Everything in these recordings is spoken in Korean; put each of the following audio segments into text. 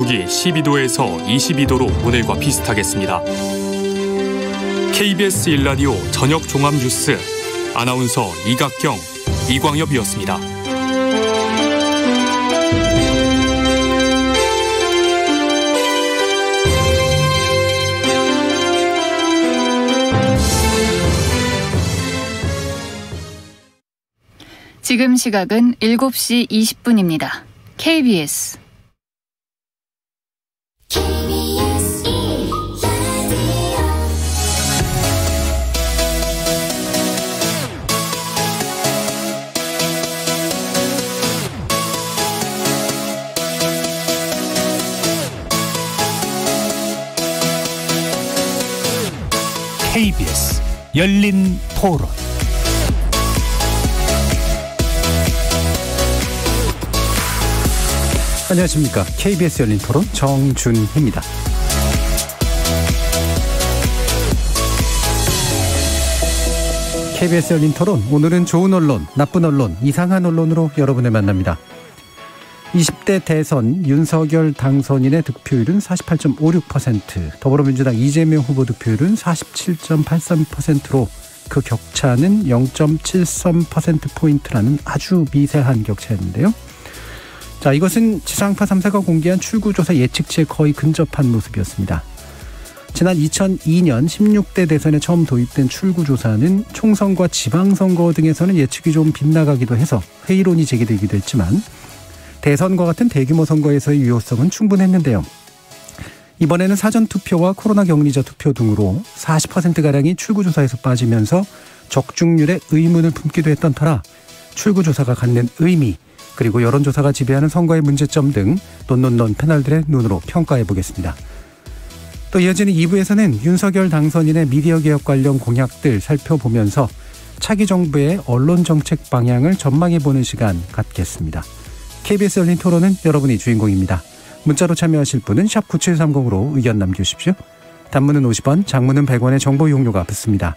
전국이 12도에서 22도로 오늘과 비슷하겠습니다. KBS 1라디오 저녁 종합 뉴스 아나운서 이각경, 이광엽이었습니다. 지금 시각은 7시 20분입니다. KBS KBS 열린 토론. 안녕하십니까. KBS 열린 토론 정준희입니다. KBS 열린 토론, 오늘은 좋은 언론, 나쁜 언론, 이상한 언론으로 여러분을 만납니다. 20대 대선 윤석열 당선인의 득표율은 48.56%, 더불어민주당 이재명 후보 득표율은 47.83%로 그 격차는 0.73%포인트라는 아주 미세한 격차였는데요. 자, 이것은 지상파 3사가 공개한 출구조사 예측치에 거의 근접한 모습이었습니다. 지난 2002년 16대 대선에 처음 도입된 출구조사는 총선과 지방선거 등에서는 예측이 좀 빗나가기도 해서 회의론이 제기되기도 했지만 대선과 같은 대규모 선거에서의 유효성은 충분했는데요. 이번에는 사전투표와 코로나 격리자 투표 등으로 40%가량이 출구조사에서 빠지면서 적중률에 의문을 품기도 했던 터라 출구조사가 갖는 의미, 그리고 여론조사가 지배하는 선거의 문제점 등 논논논 패널들의 눈으로 평가해보겠습니다. 또 이어지는 2부에서는 윤석열 당선인의 미디어개혁 관련 공약들 살펴보면서 차기 정부의 언론정책 방향을 전망해보는 시간 갖겠습니다. KBS 열린 토론은 여러분이 주인공입니다. 문자로 참여하실 분은 샵 9730으로 의견 남겨주십시오. 단문은 50원, 장문은 100원의 정보 이용료가 붙습니다.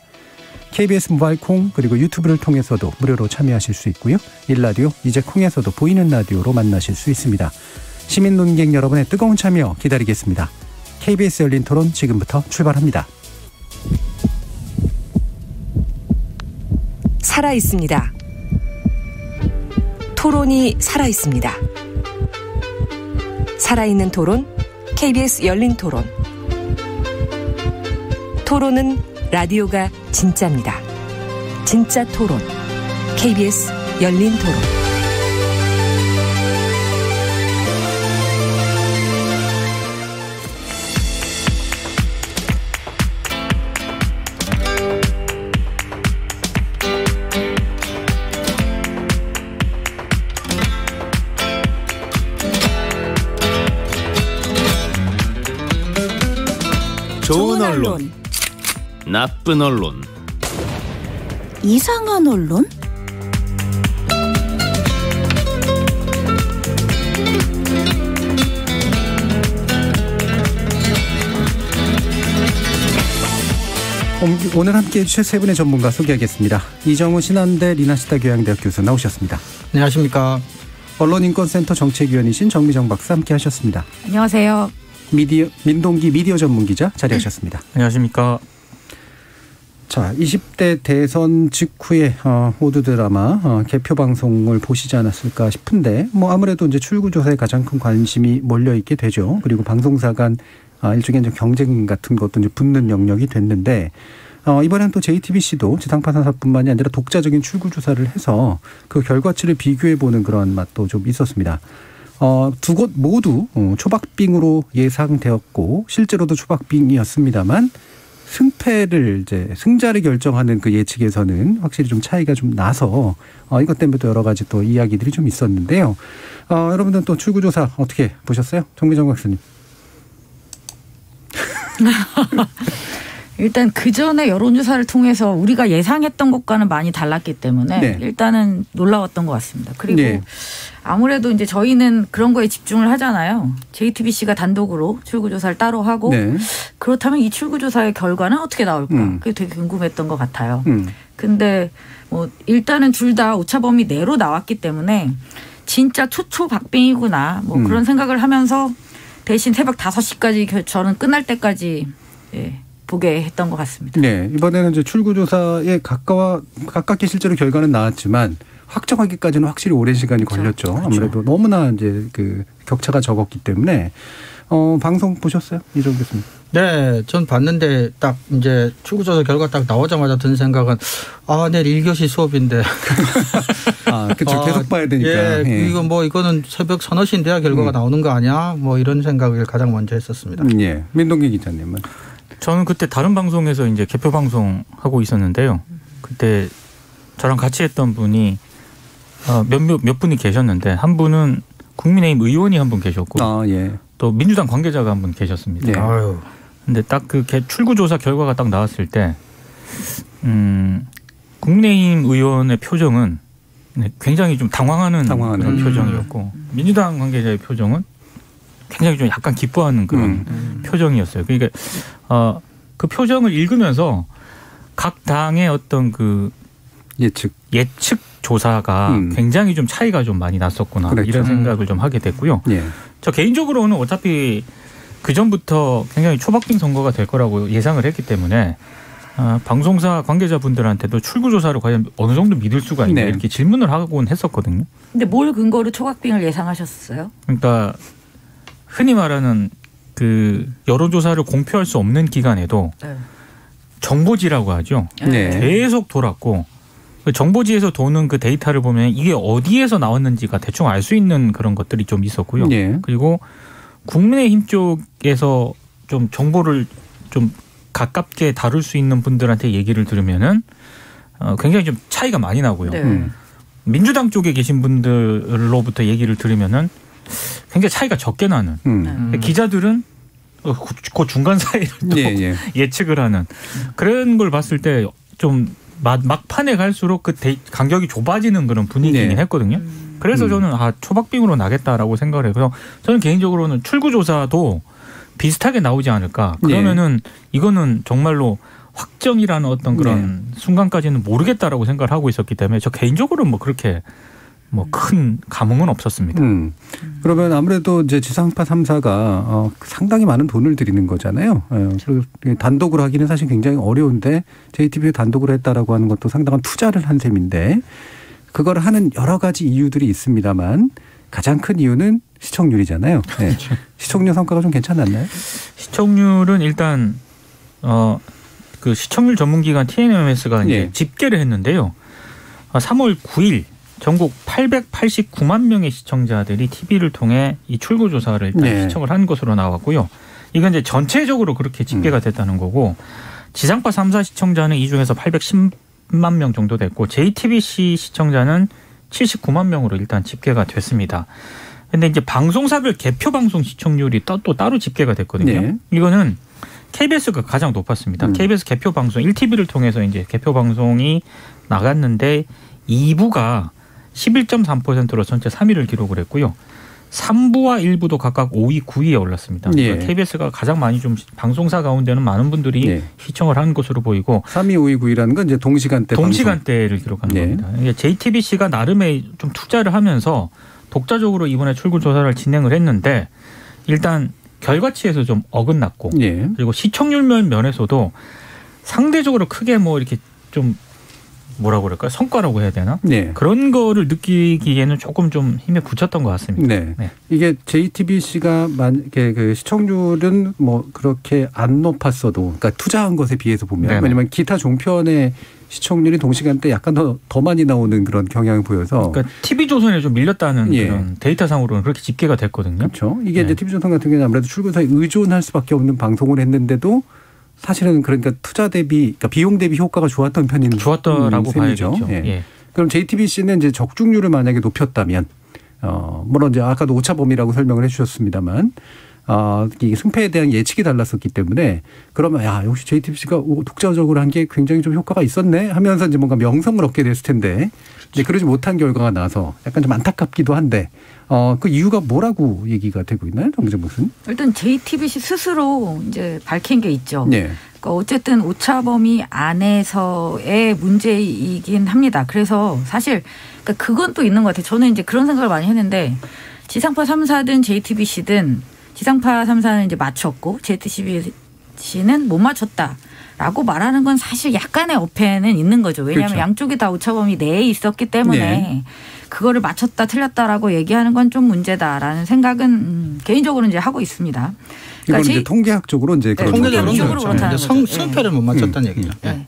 KBS 모바일 콩 그리고 유튜브를 통해서도 무료로 참여하실 수 있고요. 일라디오 이제 콩에서도 보이는 라디오로 만나실 수 있습니다. 시민 논객 여러분의 뜨거운 참여 기다리겠습니다. KBS 열린 토론 지금부터 출발합니다. 살아있습니다. 토론이 살아있습니다. 살아있는 토론, KBS 열린 토론. 토론은 라디오가 진짜입니다. 진짜 토론, KBS 열린 토론. 좋은 언론, 나쁜 언론, 이상한 언론? 오늘 함께해 주실 세 분의 전문가 소개하겠습니다. 이정우 신한대 리나시타 교양대학 교수 나오셨습니다. 안녕하십니까. 언론인권센터 정책위원이신 정미정 박사 함께하셨습니다. 안녕하세요. 민동기 미디어 전문기자 자리하셨습니다. 안녕하십니까. 자, 20대 대선 직후에 모두들 아마 개표 방송을 보시지 않았을까 싶은데 아무래도 이제 출구조사에 가장 큰 관심이 몰려 있게 되죠. 그리고 방송사 간 일종의 이제 경쟁 같은 것도 이제 붙는 영역이 됐는데 이번에는 또 JTBC도 지상파 3사뿐만이 아니라 독자적인 출구조사를 해서 그 결과치를 비교해 보는 그런 맛도 좀 있었습니다. 두 곳 모두 초박빙으로 예상되었고 실제로도 초박빙이었습니다만 승자를 결정하는 그 예측에서는 확실히 좀 차이가 좀 나서 이것 때문에도 여러 가지 또 이야기들이 좀 있었는데요. 여러분들은 또 출구조사 어떻게 보셨어요? 정미정 박사님. 일단 그 전에 여론조사를 통해서 우리가 예상했던 것과는 많이 달랐기 때문에 네. 일단은 놀라웠던 것 같습니다. 그리고 네. 아무래도 이제 저희는 그런 거에 집중을 하잖아요. JTBC가 단독으로 출구조사를 따로 하고 네. 그렇다면 이 출구조사의 결과는 어떻게 나올까? 그게 되게 궁금했던 것 같아요. 근데 일단은 둘 다 오차범위 내로 나왔기 때문에 진짜 초초박빙이구나 그런 생각을 하면서 대신 새벽 5시까지 저는 끝날 때까지 보게 했던 것 같습니다. 네, 이번에는 이제 출구조사에 가깝게 실제로 결과는 나왔지만 확정하기까지는 확실히 오랜 시간이 걸렸죠. 그렇죠. 아무래도 너무나 이제 그 격차가 적었기 때문에 방송 보셨어요, 이정 교수님? 네, 전 봤는데 딱 이제 출구조사 결과 딱 나오자마자 든 생각은 내일 1교시 수업인데. 그렇죠. 계속 봐야 되니까. 이거는 새벽 3-4시인 돼야 결과가 나오는 거 아니야? 이런 생각을 가장 먼저 했었습니다. 예, 민동기 기자님은? 저는 그때 다른 방송에서 이제 개표 방송 하고 있었는데요. 그때 저랑 같이 했던 분이 몇 분이 계셨는데 한 분은 국민의힘 의원이 한 분 계셨고 또 민주당 관계자가 한 분 계셨습니다. 네. 근데 딱 그 출구조사 결과가 딱 나왔을 때 국민의힘 의원의 표정은 굉장히 좀 당황하는 그런 표정이었고 민주당 관계자의 표정은 굉장히 좀 약간 기뻐하는 그런 표정이었어요. 그러니까 그 표정을 읽으면서 각 당의 어떤 그 예측 조사가 굉장히 좀 차이가 좀 많이 났었구나. 그렇죠. 이런 생각을 좀 하게 됐고요. 저 개인적으로는 어차피 그 전부터 굉장히 초박빙 선거가 될 거라고 예상을 했기 때문에 방송사 관계자분들한테도 출구조사를 과연 어느 정도 믿을 수가 있냐 이렇게 질문을 하곤 했었거든요. 근데 뭘 근거로 초박빙을 예상하셨어요? 그러니까 흔히 말하는 그 여론조사를 공표할 수 없는 기간에도 정보지라고 하죠. 계속 돌았고 정보지에서 도는 그 데이터를 보면 이게 어디에서 나왔는지가 대충 알 수 있는 그런 것들이 좀 있었고요. 그리고 국민의힘 쪽에서 좀 정보를 좀 가깝게 다룰 수 있는 분들한테 얘기를 들으면은 굉장히 좀 차이가 많이 나고요. 민주당 쪽에 계신 분들로부터 얘기를 들으면은 굉장히 차이가 적게 나는. 기자들은 그 중간 사이를 또 예측을 하는 그런 걸 봤을 때 좀 막판에 갈수록 그 간격이 좁아지는 그런 분위기긴 했거든요. 그래서 저는 초박빙으로 나겠다라고 생각을 해서 저는 개인적으로는 출구조사도 비슷하게 나오지 않을까. 그러면은 이거는 정말로 확정이라는 어떤 그런 순간까지는 모르겠다라고 생각을 하고 있었기 때문에 저 개인적으로는 그렇게 큰 감흥은 없었습니다. 그러면 아무래도 이제 지상파 3사가 상당히 많은 돈을 들이는 거잖아요. 그리고 단독으로 하기는 사실 굉장히 어려운데 JTBC에 단독으로 했다라고 하는 것도 상당한 투자를 한 셈인데 그걸 하는 여러 가지 이유들이 있습니다만 가장 큰 이유는 시청률이잖아요. 시청률 성과가 좀 괜찮았나요? 시청률은 일단 그 시청률 전문기관 TNMS가 이제 집계를 했는데요. 3월 9일 전국 889만 명의 시청자들이 TV를 통해 이 출구조사를 일단 시청을 한 것으로 나왔고요. 이건 이제 전체적으로 그렇게 집계가 됐다는 거고 지상파 3사 시청자는 이 중에서 810만 명 정도 됐고 JTBC 시청자는 79만 명으로 일단 집계가 됐습니다. 그런데 이제 방송사별 개표 방송 시청률이 또 따로 집계가 됐거든요. 이거는 KBS가 가장 높았습니다. KBS 개표 방송 1TV를 통해서 이제 개표 방송이 나갔는데 2부가 11.3%로 전체 3위를 기록을 했고요. 3부와 1부도 각각 5위, 9위에 올랐습니다. KBS가 가장 많이 좀 방송사 가운데는 많은 분들이 시청을 한 것으로 보이고 3위, 5위, 9위라는 건 이제 동시간대를 기록한 겁니다. JTBC가 나름의 좀 투자를 하면서 독자적으로 이번에 출구조사를 진행을 했는데 일단 결과치에서 좀 어긋났고 그리고 시청률 면에서도 상대적으로 크게 이렇게 좀 뭐라고 그럴까요? 성과라고 해야 되나? 그런 거를 느끼기에는 조금 좀 힘에 부쳤던 것 같습니다. 이게 JTBC가 만약에 그 시청률은 그렇게 안 높았어도 그러니까 투자한 것에 비해서 보면 왜냐하면 기타 종편의 시청률이 동시간대 약간 더 많이 나오는 그런 경향을 보여서 그러니까 TV조선에 좀 밀렸다는 그런 데이터상으로는 그렇게 집계가 됐거든요. 그렇죠. 이게 이제 TV조선 같은 경우는 아무래도 출구조사에 의존할 수밖에 없는 방송을 했는데도 사실은 그러니까 투자 대비, 그러니까 비용 대비 효과가 좋았던 편인 좋았다라고 봐야죠. 그럼 JTBC는 이제 적중률을 만약에 높였다면, 물론 이제 아까도 오차범위라고 설명을 해주셨습니다만, 이 승패에 대한 예측이 달랐었기 때문에 그러면 역시 JTBC가 독자적으로 한 게 굉장히 좀 효과가 있었네 하면서 이제 뭔가 명성을 얻게 됐을 텐데, 이제 그러지 못한 결과가 나서 약간 좀 안타깝기도 한데. 그 이유가 뭐라고 얘기가 되고 있나요, 정재무슨? 일단 JTBC 스스로 이제 밝힌 게 있죠. 그러니까 어쨌든 오차범위 안에서의 문제이긴 합니다. 그래서 사실 그건 또 있는 것 같아요. 저는 이제 그런 생각을 많이 했는데 지상파 3사든 JTBC든 지상파 3사는 이제 맞췄고 JTBC는 못 맞췄다라고 말하는 건 사실 약간의 어폐는 있는 거죠. 왜냐하면 그렇죠. 양쪽이 다 오차범위 내에 있었기 때문에 네. 그거를 맞췄다 틀렸다라고 얘기하는 건 좀 문제다라는 생각은 개인적으로 이제 하고 있습니다. 그러니까 이건 이제 통계학적으로 이제 네, 통계학적으로 그렇다는 거죠. 승패를 못 맞췄다는 얘기죠. 네.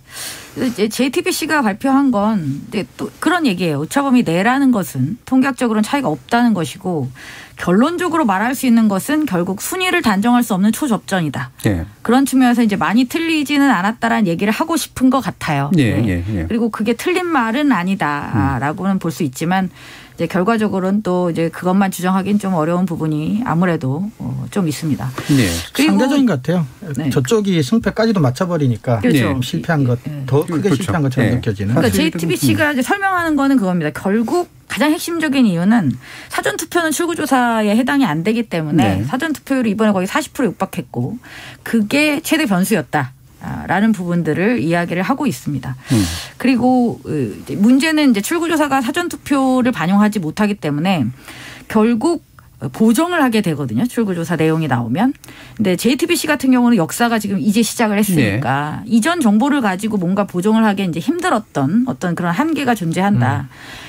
이제 JTBC가 발표한 건 이제 또 그런 얘기예요. 오차범위 내라는 것은 통계학적으로는 차이가 없다는 것이고 결론적으로 말할 수 있는 것은 결국 순위를 단정할 수 없는 초접전이다. 네. 그런 측면에서 이제 많이 틀리지는 않았다라는 얘기를 하고 싶은 것 같아요. 네. 네. 그리고 그게 틀린 말은 아니다라고는 볼 수 있지만 이제 결과적으로는 또 이제 그것만 주장하기는 좀 어려운 부분이 아무래도 좀 있습니다. 네. 그리고 상대적인 것 같아요. 네. 저쪽이 승패까지도 맞춰버리니까 그렇죠. 실패한 것, 더 크게 그렇죠. 실패한 것처럼 네. 느껴지는. 그러니까 JTBC가 이제 설명하는 거는 그겁니다. 결국 가장 핵심적인 이유는 사전투표는 출구조사에 해당이 안 되기 때문에 네. 사전투표율이 이번에 거의 40% 육박했고 그게 최대 변수였다. 라는 부분들을 이야기를 하고 있습니다. 그리고 문제는 이제 출구조사가 사전투표를 반영하지 못하기 때문에 결국 보정을 하게 되거든요. 출구조사 내용이 나오면. 근데 JTBC 같은 경우는 역사가 지금 이제 시작을 했으니까 네. 이전 정보를 가지고 뭔가 보정을 하기 이제 힘들었던 어떤 그런 한계가 존재한다.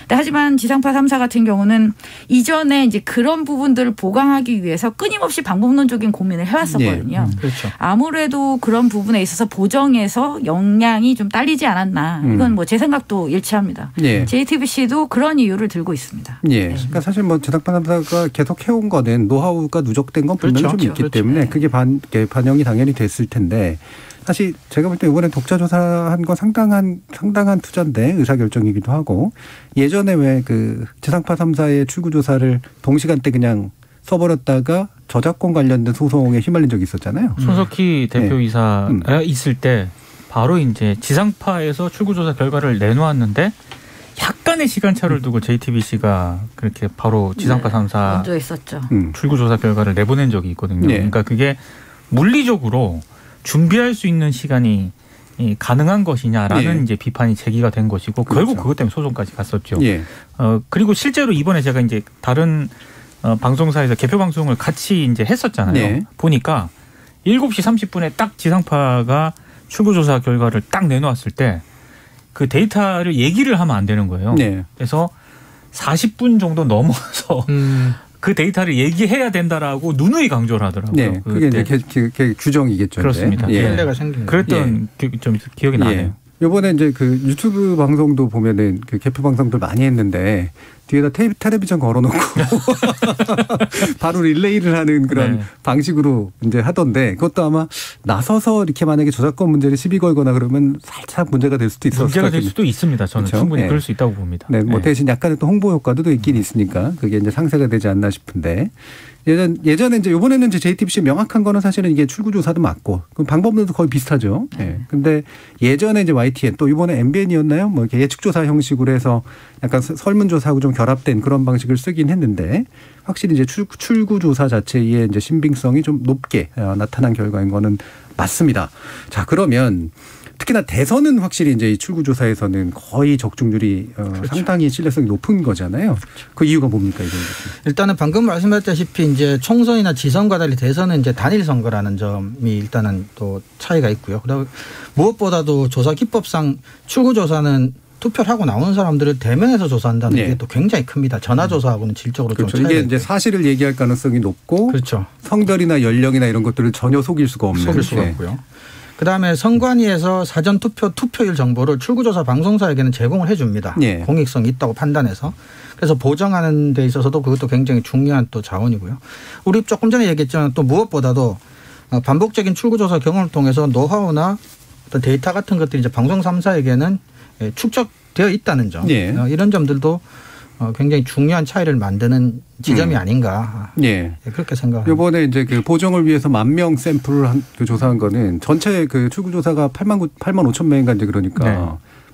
하지만 지상파 3사 같은 경우는 이전에 이제 그런 부분들을 보강하기 위해서 끊임없이 방법론적인 고민을 해왔었거든요. 네. 그렇죠. 아무래도 그런 부분에 있어서 보정에서 역량이 좀 딸리지 않았나. 이건 뭐 제 생각도 일치합니다. 네. JTBC도 그런 이유를 들고 있습니다. 네. 네. 그러니까 사실 뭐 지상파 3사가 계속 해온 거는 노하우가 누적된 건 분명히 그렇죠. 좀 있기 그렇죠. 때문에 그게 반영이 당연히 됐을 텐데 사실 제가 볼 때 이번에 독자조사한 거 상당한 투자인데 의사결정이기도 하고 예전에 왜 그 지상파 3사의 출구조사를 동시간대 그냥 써버렸다가 저작권 관련된 소송에 휘말린 적이 있었잖아요. 손석희 대표이사가 있을 때 바로 이제 지상파에서 출구조사 결과를 내놓았는데 약간의 시간차를 두고 JTBC가 그렇게 바로 지상파 3사 먼저 있었죠. 출구조사 결과를 내보낸 적이 있거든요. 네. 그러니까 그게 물리적으로 준비할 수 있는 시간이 가능한 것이냐라는 네. 이제 비판이 제기가 된 것이고 그렇죠. 결국 그것 때문에 소송까지 갔었죠. 네. 그리고 실제로 이번에 제가 이제 다른 방송사에서 개표 방송을 같이 이제 했었잖아요. 네. 보니까 7시 30분에 딱 지상파가 출구조사 결과를 딱 내놓았을 때 그 데이터를 얘기를 하면 안 되는 거예요. 네. 그래서 40분 정도 넘어서 그 데이터를 얘기해야 된다라고 누누이 강조를 하더라고요. 네, 그게 이제 규정이겠죠. 그렇습니다. 예. 생긴 그랬던 좀 기억이 나네요. 이번에 이제 그 유튜브 방송도 보면은 그 개표 방송들 많이 했는데 뒤에다 텔레비전 걸어놓고 바로 릴레이를 하는 그런 네. 방식으로 이제 하던데 그것도 아마 나서서 이렇게 만약에 저작권 문제를 시비 걸거나 그러면 살짝 문제가 될 수도 있었을 문제가 될 수도 있습니다. 저는 그렇죠? 충분히 네. 그럴 수 있다고 봅니다. 네, 뭐 대신 약간의 또 홍보 효과도 있긴 있으니까 그게 이제 상쇄가 되지 않나 싶은데 예전에 이제 이번에는 이제 JTBC 명확한 거는 사실은 이게 출구조사도 맞고 그 방법론도 거의 비슷하죠. 네. 근데 예전에 이제 YTN 또 이번에 MBN이었나요? 뭐 이렇게 예측조사 형식으로 해서 약간 설문조사하고 좀 결합된 그런 방식을 쓰긴 했는데 확실히 이제 출구조사 자체의 이제 신빙성이 좀 높게 나타난 결과인 거는 맞습니다. 자, 그러면 특히나 대선은 확실히 이제 이 출구조사에서는 거의 적중률이 그렇죠. 상당히 신뢰성이 높은 거잖아요. 그렇죠. 그 이유가 뭡니까, 이거? 일단은 방금 말씀하셨다시피 이제 총선이나 지선과 달리 대선은 이제 단일 선거라는 점이 일단은 또 차이가 있고요. 그리고 무엇보다도 조사 기법상 출구조사는 투표를 하고 나오는 사람들을 대면해서 조사한다는 게 또 굉장히 큽니다. 전화조사하고는 질적으로 그렇죠. 좀 차이가 이게 이제 사실을 얘기할 가능성이 높고 그렇죠. 성별이나 연령이나 이런 것들을 전혀 속일 수가 없는. 속일 수가 없고요. 그다음에 선관위에서 투표율 정보를 출구조사 방송사에게는 제공을 해 줍니다. 네. 공익성이 있다고 판단해서. 그래서 보정하는 데 있어서도 그것도 굉장히 중요한 또 자원이고요. 우리 조금 전에 얘기했지만 또 무엇보다도 반복적인 출구조사 경험을 통해서 노하우나 어떤 데이터 같은 것들이 이제 방송 3사에게는 축적되어 있다는 점. 네. 이런 점들도 굉장히 중요한 차이를 만드는 지점이 아닌가. 네. 그렇게 생각합니다. 이번에 이제 그 보정을 위해서 10,000명 샘플을 조사한 거는 전체 그 출구조사가 8만 5천 명인가 이제 그러니까 네.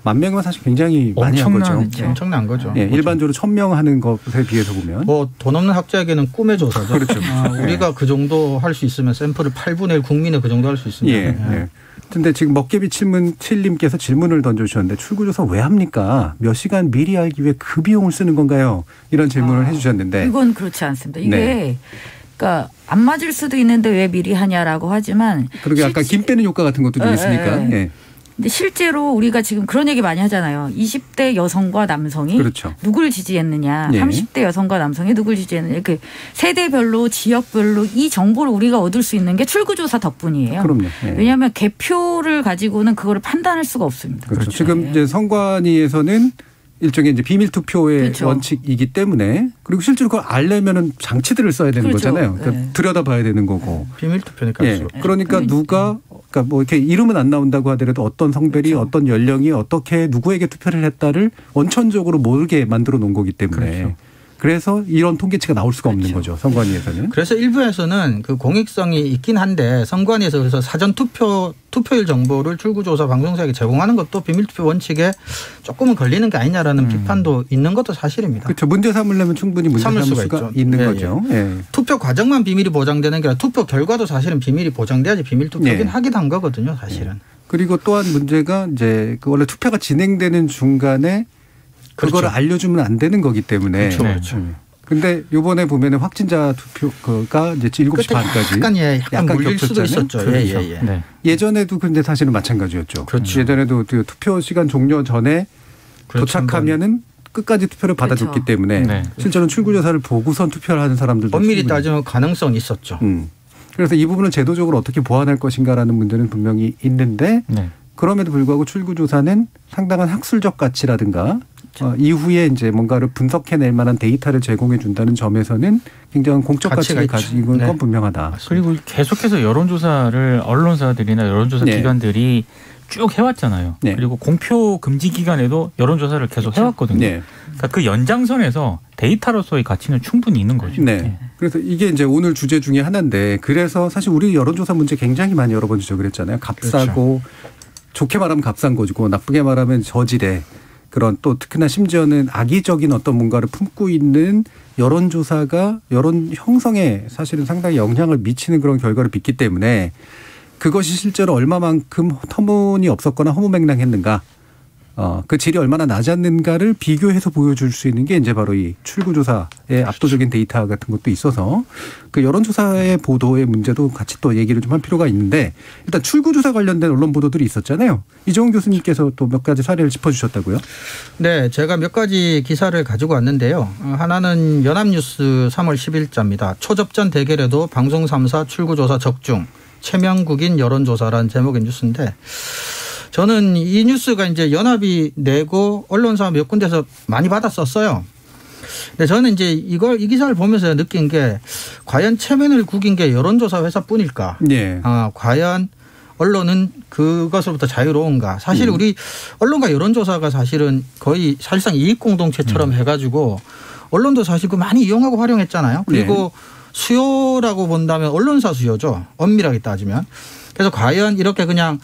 10,000명은 사실 굉장히 많이 한 거죠. 네. 엄청난 거죠. 네. 일반적으로 1,000명 하는 것에 비해서 보면. 돈 없는 학자에게는 꿈의 조사죠. 그렇죠. 우리가 그 정도 할 수 있으면 샘플을 8분의 1 국민의 그 정도 할 수 있습니다. 예. 네. 근데 지금 먹개비 7님께서 질문을 던져주셨는데 출구조사 왜 합니까? 몇 시간 미리 알기 위해 그 비용을 쓰는 건가요? 이런 질문을 해 주셨는데. 이건 그렇지 않습니다. 이게 그러니까 안 맞을 수도 있는데 왜 미리 하냐라고 하지만. 그러게 약간 김 빼는 효과 같은 것도 좀 있으니까. 예. 근데 실제로 우리가 지금 그런 얘기 많이 하잖아요. 20대 여성과 남성이 그렇죠. 누구를 지지했느냐. 예. 30대 여성과 남성이 누구를 지지했느냐. 이렇게 세대별로 지역별로 이 정보를 우리가 얻을 수 있는 게 출구조사 덕분이에요. 그럼요. 예. 왜냐하면 개표를 가지고는 그거를 판단할 수가 없습니다. 그렇죠. 지금 이제 선관위에서는 일종의 이제 비밀 투표의 그렇죠. 원칙이기 때문에 그리고 실제로 그걸 알려면은 장치들을 써야 되는 그렇죠. 거잖아요. 그러니까 네. 들여다봐야 되는 거고. 비밀 투표니까. 예. 그러니까 누가 그러니까 뭐 이렇게 이름은 안 나온다고 하더라도 어떤 성별이 그렇죠. 어떤 연령이 어떻게 누구에게 투표를 했다를 원천적으로 모르게 만들어 놓은 거기 때문에. 그렇죠. 그래서 이런 통계치가 나올 수가 없는 거죠. 선관위에서는. 그래서 일부에서는 그 공익성이 있긴 한데 선관위에서 그래서 사전 투표일 정보를 출구조사 방송사에게 제공하는 것도 비밀투표 원칙에 조금은 걸리는 게 아니냐라는 비판도 있는 것도 사실입니다. 그렇죠. 문제 삼으려면 충분히 문제 삼을 수가 있죠. 있는 예, 거죠. 예. 예. 투표 과정만 비밀이 보장되는 게 아니라 투표 결과도 사실은 비밀이 보장돼야지 비밀투표긴 하긴 한 거거든요. 사실은. 그리고 또한 문제가 이제 그 원래 투표가 진행되는 중간에 그거를 알려주면 안 되는 거기 때문에. 그렇죠. 근데 요번에 보면은 확진자 투표가 이제 7시 반까지 약간 물릴 수도 있었죠. 그렇죠. 네. 예전에도 근데 사실은 마찬가지였죠. 그렇죠. 예전에도 그 투표 시간 종료 전에 도착하면은 끝까지 투표를 받아줬기 때문에 네. 실제로는 출구조사를 보고선 투표를 하는 사람들도 엄밀히 따지면 가능성이 있었죠. 그래서 이 부분을 제도적으로 어떻게 보완할 것인가라는 문제는 분명히 있는데 그럼에도 불구하고 출구조사는 상당한 학술적 가치라든가 이후에 이제 뭔가를 분석해낼 만한 데이터를 제공해 준다는 점에서는 굉장한 공적 가치를 가지고 있는 건 분명하다. 그리고 계속해서 여론조사를 언론사들이나 여론조사 기관들이 쭉 해왔잖아요. 그리고 공표 금지 기간에도 여론조사를 계속 해왔거든요. 그러니까 그 연장선에서 데이터로서의 가치는 충분히 있는 거죠. 그래서 이게 이제 오늘 주제 중에 하나인데 그래서 사실 우리 여론조사 문제 굉장히 많이 여러 번 지적을 했잖아요. 값싸고 좋게 말하면 값싼 거고 나쁘게 말하면 저질의 그런 또 특히나 심지어는 악의적인 어떤 뭔가를 품고 있는 여론조사가 여론 형성에 사실은 상당히 영향을 미치는 그런 결과를 빚기 때문에 그것이 실제로 얼마만큼 터무니없었거나 허무맹랑했는가 그 질이 얼마나 낮았는가를 비교해서 보여줄 수 있는 게 이제 바로 이 출구조사의 압도적인 데이터 같은 것도 있어서 그 여론조사의 보도의 문제도 같이 또 얘기를 좀 할 필요가 있는데 일단 출구조사 관련된 언론 보도들이 있었잖아요. 이종훈 교수님께서 또 몇 가지 사례를 짚어주셨다고요? 네. 제가 몇 가지 기사를 가지고 왔는데요. 하나는 연합뉴스 3월 10일자입니다. 초접전 대결에도 방송 3사 출구조사 적중 최명국인 여론조사라는 제목의 뉴스인데 저는 이 뉴스가 이제 연합이 내고 언론사 몇 군데서 많이 받았었어요. 근데 저는 이제 이 기사를 보면서 느낀 게 과연 체면을 구긴 게 여론조사 회사뿐일까? 과연 언론은 그것으로부터 자유로운가? 사실 우리 언론과 여론조사가 사실은 거의 사실상 이익공동체처럼 해가지고 언론도 사실 그 많이 이용하고 활용했잖아요. 그리고 수요라고 본다면 언론사 수요죠. 엄밀하게 따지면. 그래서 과연 이렇게 그냥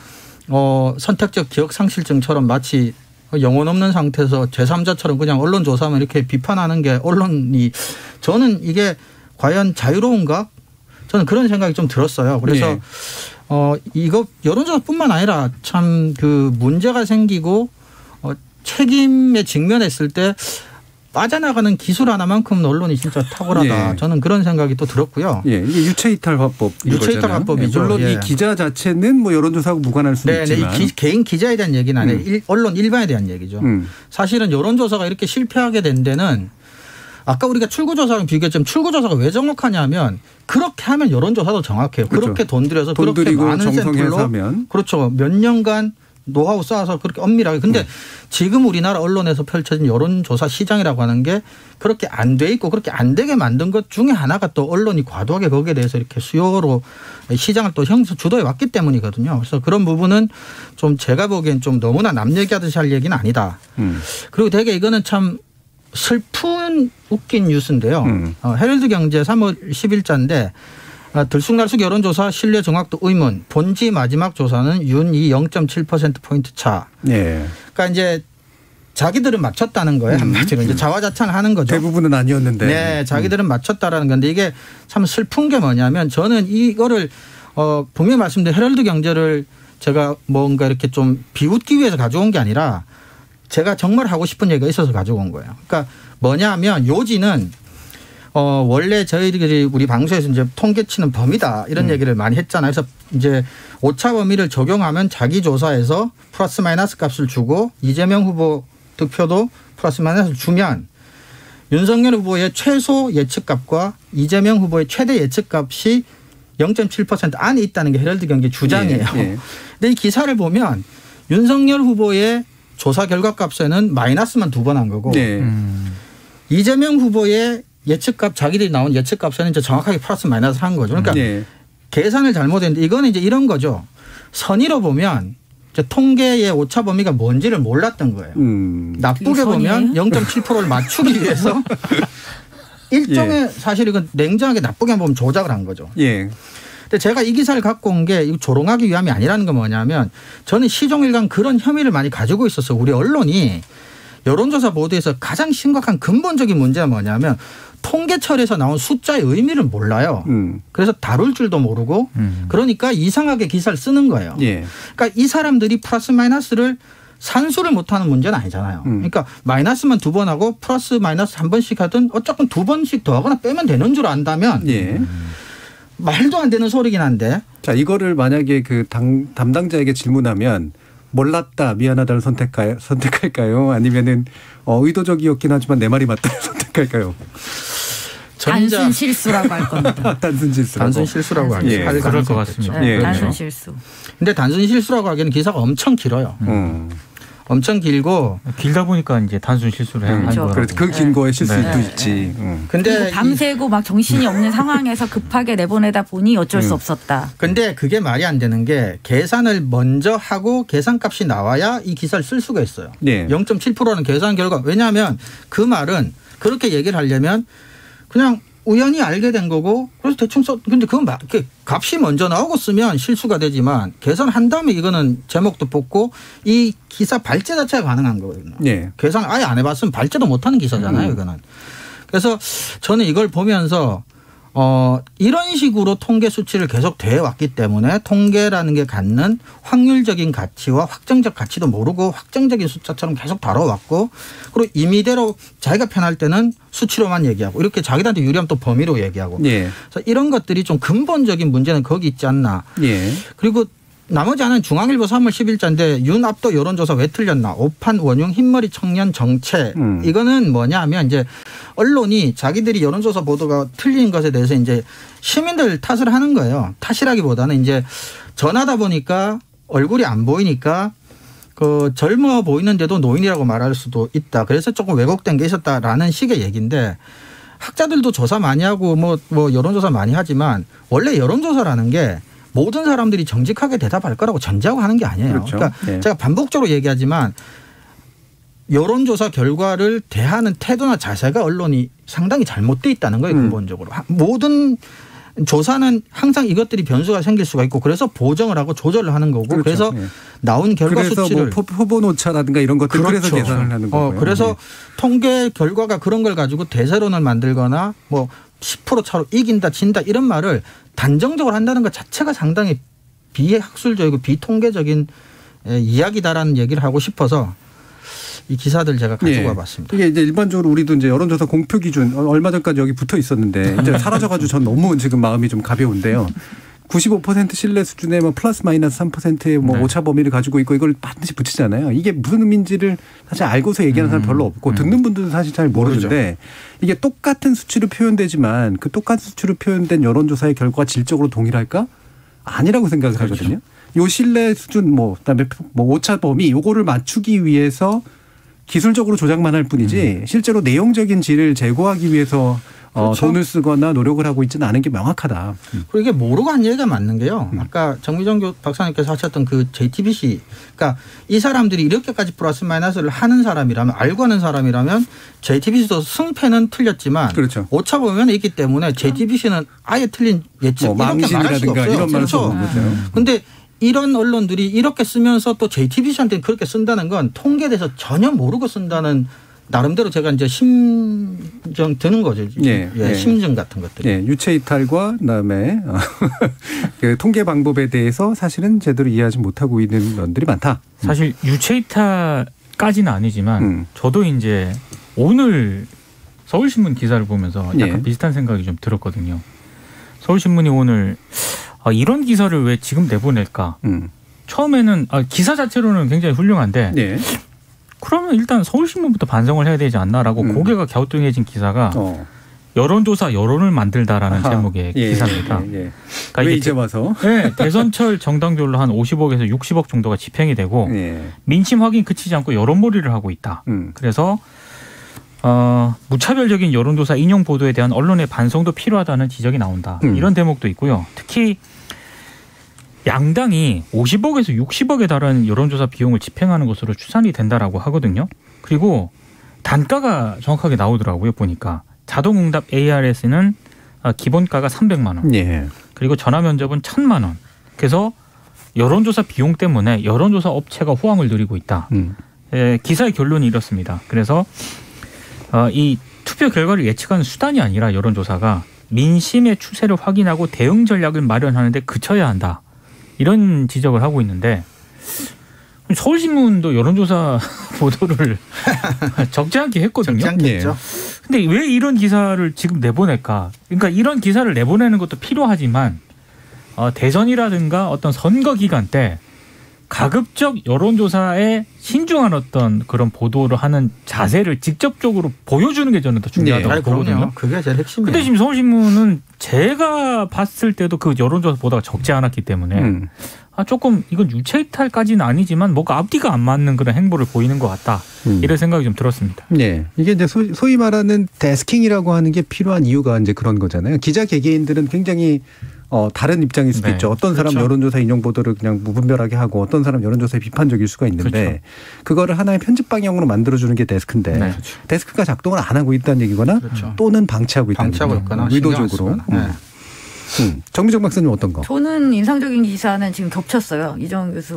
선택적 기억상실증처럼 마치 영혼 없는 상태에서 제3자처럼 그냥 언론 조사하면 이렇게 비판하는 게 언론이 저는 이게 과연 자유로운가? 저는 그런 생각이 좀 들었어요. 그래서 이거 여론조사뿐만 아니라 참 그 문제가 생기고 책임에 직면했을 때 빠져나가는 기술 하나만큼은 언론이 진짜 탁월하다. 저는 그런 생각이 또 들었고요. 이게 유체이탈 화법. 유체이탈 화법이죠. 물론 이 기자 자체는 뭐 여론조사하고 무관할 수는 있지만. 개인 기자에 대한 얘기는 아니에요. 언론 일반에 대한 얘기죠. 사실은 여론조사가 이렇게 실패하게 된 데는 아까 우리가 출구조사랑 비교했지만 출구조사가 왜 정확하냐면 그렇게 하면 여론조사도 정확해요. 그렇죠. 그렇게 돈 들여서 돈 그렇게 많은 샘플로 하면. 그렇죠. 몇 년간 노하우 쌓아서 그렇게 엄밀하게. 근데 지금 우리나라 언론에서 펼쳐진 여론조사 시장이라고 하는 게 그렇게 안 돼 있고 그렇게 안 되게 만든 것 중에 하나가 또 언론이 과도하게 거기에 대해서 이렇게 수요로 시장을 또 주도해 왔기 때문이거든요. 그래서 그런 부분은 좀 제가 보기엔 좀 너무나 남 얘기하듯이 할 얘기는 아니다. 그리고 되게 이거는 참 슬픈 웃긴 뉴스인데요. 헤럴드 경제 3월 10일자인데 들쑥날쑥 여론조사 신뢰 정확도 의문 본지 마지막 조사는 윤이 0.7%포인트 차. 그러니까 이제 자기들은 맞췄다는 거예요. 한마디로 이제 자화자찬하는 거죠. 대부분은 아니었는데. 네, 자기들은 맞췄다라는 건데 이게 참 슬픈 게 뭐냐면 저는 이거를 분명히 말씀드린 헤럴드 경제를 제가 뭔가 이렇게 좀 비웃기 위해서 가져온 게 아니라 제가 정말 하고 싶은 얘기가 있어서 가져온 거예요. 그러니까 뭐냐면 요지는 원래 저희들이 우리 방송에서 이제 통계치는 범위다 이런 얘기를 많이 했잖아요. 그래서 이제 오차 범위를 적용하면 자기 조사에서 플러스 마이너스 값을 주고 이재명 후보 득표도 플러스 마이너스를 주면 윤석열 후보의 최소 예측값과 이재명 후보의 최대 예측값이 0.7% 안에 있다는 게 헤럴드 경제 주장이에요. 근데 이 기사를 보면 윤석열 후보의 조사 결과값에는 마이너스만 2번 한 거고 이재명 후보의 예측값 자기들이 나온 예측값에는 이제 정확하게 플러스 마이너스 한 거죠. 그러니까 계산을 잘못했는데 이거는 이제 이런 거죠. 선의로 보면 이제 통계의 오차 범위가 뭔지를 몰랐던 거예요. 나쁘게 보면 0.7%를 맞추기 위해서 일종의 사실 이건 냉정하게 나쁘게 보면 조작을 한 거죠. 근데 제가 이 기사를 갖고 온 게 조롱하기 위함이 아니라는 건 뭐냐면 저는 시종일관 그런 혐의를 많이 가지고 있었어요. 우리 언론이 여론조사 보도에서 가장 심각한 근본적인 문제가 뭐냐면 통계철에서 나온 숫자의 의미를 몰라요. 그래서 다룰 줄도 모르고 그러니까 이상하게 기사를 쓰는 거예요. 그러니까 이 사람들이 플러스 마이너스를 산수를 못하는 문제는 아니잖아요. 그러니까 마이너스만 2번 하고 플러스 마이너스 1번씩 하든 어쨌든 2번씩 더하거나 빼면 되는 줄 안다면 말도 안 되는 소리긴 한데. 자, 이거를 만약에 그 담당자에게 질문하면 몰랐다, 미안하다를 선택할까요? 아니면은 의도적이었긴 하지만 내 말이 맞다를 선택할까요? 단순 실수라고 할 겁니다. 단순 실수라고 하겠습니다. 그럴 것 같습니다. 단순 실수. 근데 단순 실수라고 하기에는 기사가 엄청 길어요. 엄청 길고 길다 보니까 이제 단순 실수를 한 거라고. 그래서 그 긴 거에 실수도 있지. 근데 밤새고 막 정신이 없는 상황에서 급하게 내보내다 보니 어쩔 수 없었다. 근데 그게 말이 안 되는 게 계산을 먼저 하고 계산값이 나와야 이 기사를 쓸 수가 있어요. 0.7%라는 계산 결과. 왜냐하면 그 말은 그렇게 얘기를 하려면 그냥 우연히 알게 된 거고 그래서 대충 근데 그건 값이 먼저 나오고 쓰면 실수가 되지만 계산한 다음에 이거는 제목도 뽑고 이 기사 발제 자체가 가능한 거거든요. 계산 아예 안 해봤으면 발제도 못하는 기사잖아요. 이거는. 그래서 저는 이걸 보면서 이런 식으로 통계 수치를 계속 대해왔기 때문에 통계라는 게 갖는 확률적인 가치와 확정적 가치도 모르고 확정적인 숫자처럼 계속 다뤄왔고 그리고 임의대로 자기가 편할 때는 수치로만 얘기하고 이렇게 자기들한테 유리하면 또 범위로 얘기하고 그래서 이런 것들이 좀 근본적인 문제는 거기 있지 않나. 그리고 나머지 하나는 중앙일보 3월 10일자인데 윤 압도 여론조사 왜 틀렸나. 오판 원흉 흰머리 청년 정체. 이거는 뭐냐 하면 이제 언론이 자기들이 여론조사 보도가 틀린 것에 대해서 이제 시민들 탓을 하는 거예요. 탓이라기보다는 이제 전하다 보니까 얼굴이 안 보이니까 그 젊어 보이는데도 노인이라고 말할 수도 있다. 그래서 조금 왜곡된 게 있었다라는 식의 얘기인데 학자들도 조사 많이 하고 뭐 여론조사 많이 하지만 원래 여론조사라는 게 모든 사람들이 정직하게 대답할 거라고 전제하고 하는 게 아니에요. 그러니까 제가 반복적으로 얘기하지만 여론조사 결과를 대하는 태도나 자세가 언론이 상당히 잘못돼 있다는 거예요. 근본적으로. 모든 조사는 항상 이것들이 변수가 생길 수가 있고 그래서 보정을 하고 조절을 하는 거고 그래서 나온 결과 수치를. 그래서 뭐 후보 오차라든가 이런 것들 그래서 계산을 하는 거고요. 그래서 통계 결과가 그런 걸 가지고 대세론을 만들거나 뭐 10% 차로 이긴다 진다 이런 말을 단정적으로 한다는 것 자체가 상당히 비학술적이고 비통계적인 이야기다라는 얘기를 하고 싶어서 이 기사들 제가 가지고 와봤습니다. 이게 이제 일반적으로 우리도 이제 여론조사 공표 기준 얼마 전까지 여기 붙어 있었는데 이제 사라져가지고 전 너무 지금 마음이 좀 가벼운데요. 95% 신뢰 수준에 뭐 플러스 마이너스 3%의 뭐 오차 범위를 가지고 있고 이걸 반드시 붙이잖아요. 이게 무슨 의미인지를 사실 알고서 얘기하는 사람 별로 없고 듣는 분들도 사실 잘 모르는데 이게 똑같은 수치로 표현되지만 그 똑같은 수치로 표현된 여론조사의 결과가 질적으로 동일할까? 아니라고 생각을 하거든요. 요 신뢰 수준 그다음에 오차 범위 요거를 맞추기 위해서 기술적으로 조작만 할 뿐이지 실제로 내용적인 질을 제고하기 위해서 돈을 쓰거나 노력을 하고 있지는 않은 게 명확하다. 그리고 이게 모르고 한 얘기가 맞는 게요. 아까 정미정 박사님께서 하셨던 그 JTBC. 그러니까 이 사람들이 이렇게까지 플러스 마이너스를 하는 사람이라면 알고 하는 사람이라면 JTBC도 승패는 틀렸지만 오차 범위는 있기 때문에 JTBC는 아예 틀린 예측 이렇게 말할 수가 없어요. 이런 말을 수 그런데 이런 언론들이 이렇게 쓰면서 또 JTBC한테는 그렇게 쓴다는 건 통계에 대해서 전혀 모르고 쓴다는 나름대로 제가 이제 심정 드는 거죠. 심증 같은 것들이. 유체 이탈과 그다음에 그 통계 방법에 대해서 사실은 제대로 이해하지 못하고 있는 면들이 많다. 사실 유체 이탈까지는 아니지만 저도 이제 오늘 서울신문 기사를 보면서 약간 비슷한 생각이 좀 들었거든요. 서울신문이 오늘 이런 기사를 왜 지금 내보낼까? 처음에는 기사 자체로는 굉장히 훌륭한데 그러면 일단 서울신문부터 반성을 해야 되지 않나라고 고개가 갸우뚱해진 기사가 여론조사 여론을 만들다라는 제목의 기사입니다. 그러니까 왜 이제 와서? 네, 대선철 정당별로 한 50억에서 60억 정도가 집행이 되고 민심 확인 그치지 않고 여론몰이를 하고 있다. 그래서 무차별적인 여론조사 인용 보도에 대한 언론의 반성도 필요하다는 지적이 나온다. 이런 대목도 있고요. 특히 양당이 50억에서 60억에 달하는 여론조사 비용을 집행하는 것으로 추산이 된다라고 하거든요. 그리고 단가가 정확하게 나오더라고요. 보니까 자동응답 ARS는 기본가가 300만 원. 그리고 전화 면접은 1,000만 원. 그래서 여론조사 비용 때문에 여론조사 업체가 호황을 누리고 있다. 기사의 결론이 이렇습니다. 그래서 이 투표 결과를 예측하는 수단이 아니라 여론조사가 민심의 추세를 확인하고 대응 전략을 마련하는 데 그쳐야 한다. 이런 지적을 하고 있는데 서울신문도 여론조사 보도를 적지 않게 했거든요. 적지 않겠죠. 근데 왜 이런 기사를 지금 내보낼까? 그러니까 이런 기사를 내보내는 것도 필요하지만 대선이라든가 어떤 선거 기간 때 가급적 여론조사에 신중한 어떤 그런 보도를 하는 자세를 직접적으로 보여주는 게 저는 더 중요하다고 보거든요. 그게 제일 핵심이에요. 근데 지금 서울신문은 제가 봤을 때도 그 여론조사 보도가 적지 않았기 때문에 조금 이건 유체이탈까지는 아니지만 뭔가 앞뒤가 안 맞는 그런 행보를 보이는 것 같다. 이런 생각이 좀 들었습니다. 네, 이게 이제 소위 말하는 데스킹이라고 하는 게 필요한 이유가 이제 그런 거잖아요. 기자 개개인들은 굉장히 다른 입장일 수도 있죠. 어떤 사람 그렇죠. 여론조사 인용 보도를 그냥 무분별하게 하고 어떤 사람 여론조사에 비판적일 수가 있는데 그렇죠. 그거를 하나의 편집 방향으로 만들어주는 게 데스크인데 그렇죠. 데스크가 작동을 안 하고 있다는 얘기거나 그렇죠. 또는 방치하고 있다는 방치하거나 의도적으로. 정미정 박사님 어떤 거? 저는 인상적인 기사는 지금 겹쳤어요. 이정 교수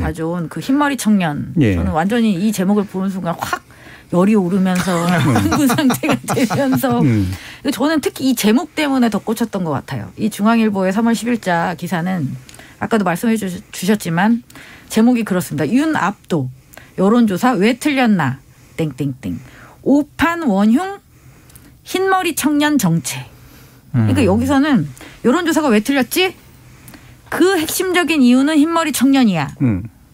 가져온 그 흰머리 청년. 저는 완전히 이 제목을 보는 순간 확 열이 오르면서 흥분 상태가 되면서 저는 특히 이 제목 때문에 더 꽂혔던 것 같아요. 이 중앙일보의 3월 10일자 기사는 아까도 말씀해 주셨지만 제목이 그렇습니다. 윤압도 여론조사 왜 틀렸나 땡땡땡 오판 원흉 흰머리 청년 정체. 그러니까 여기서는 여론조사가 왜 틀렸지? 그 핵심적인 이유는 흰머리 청년이야.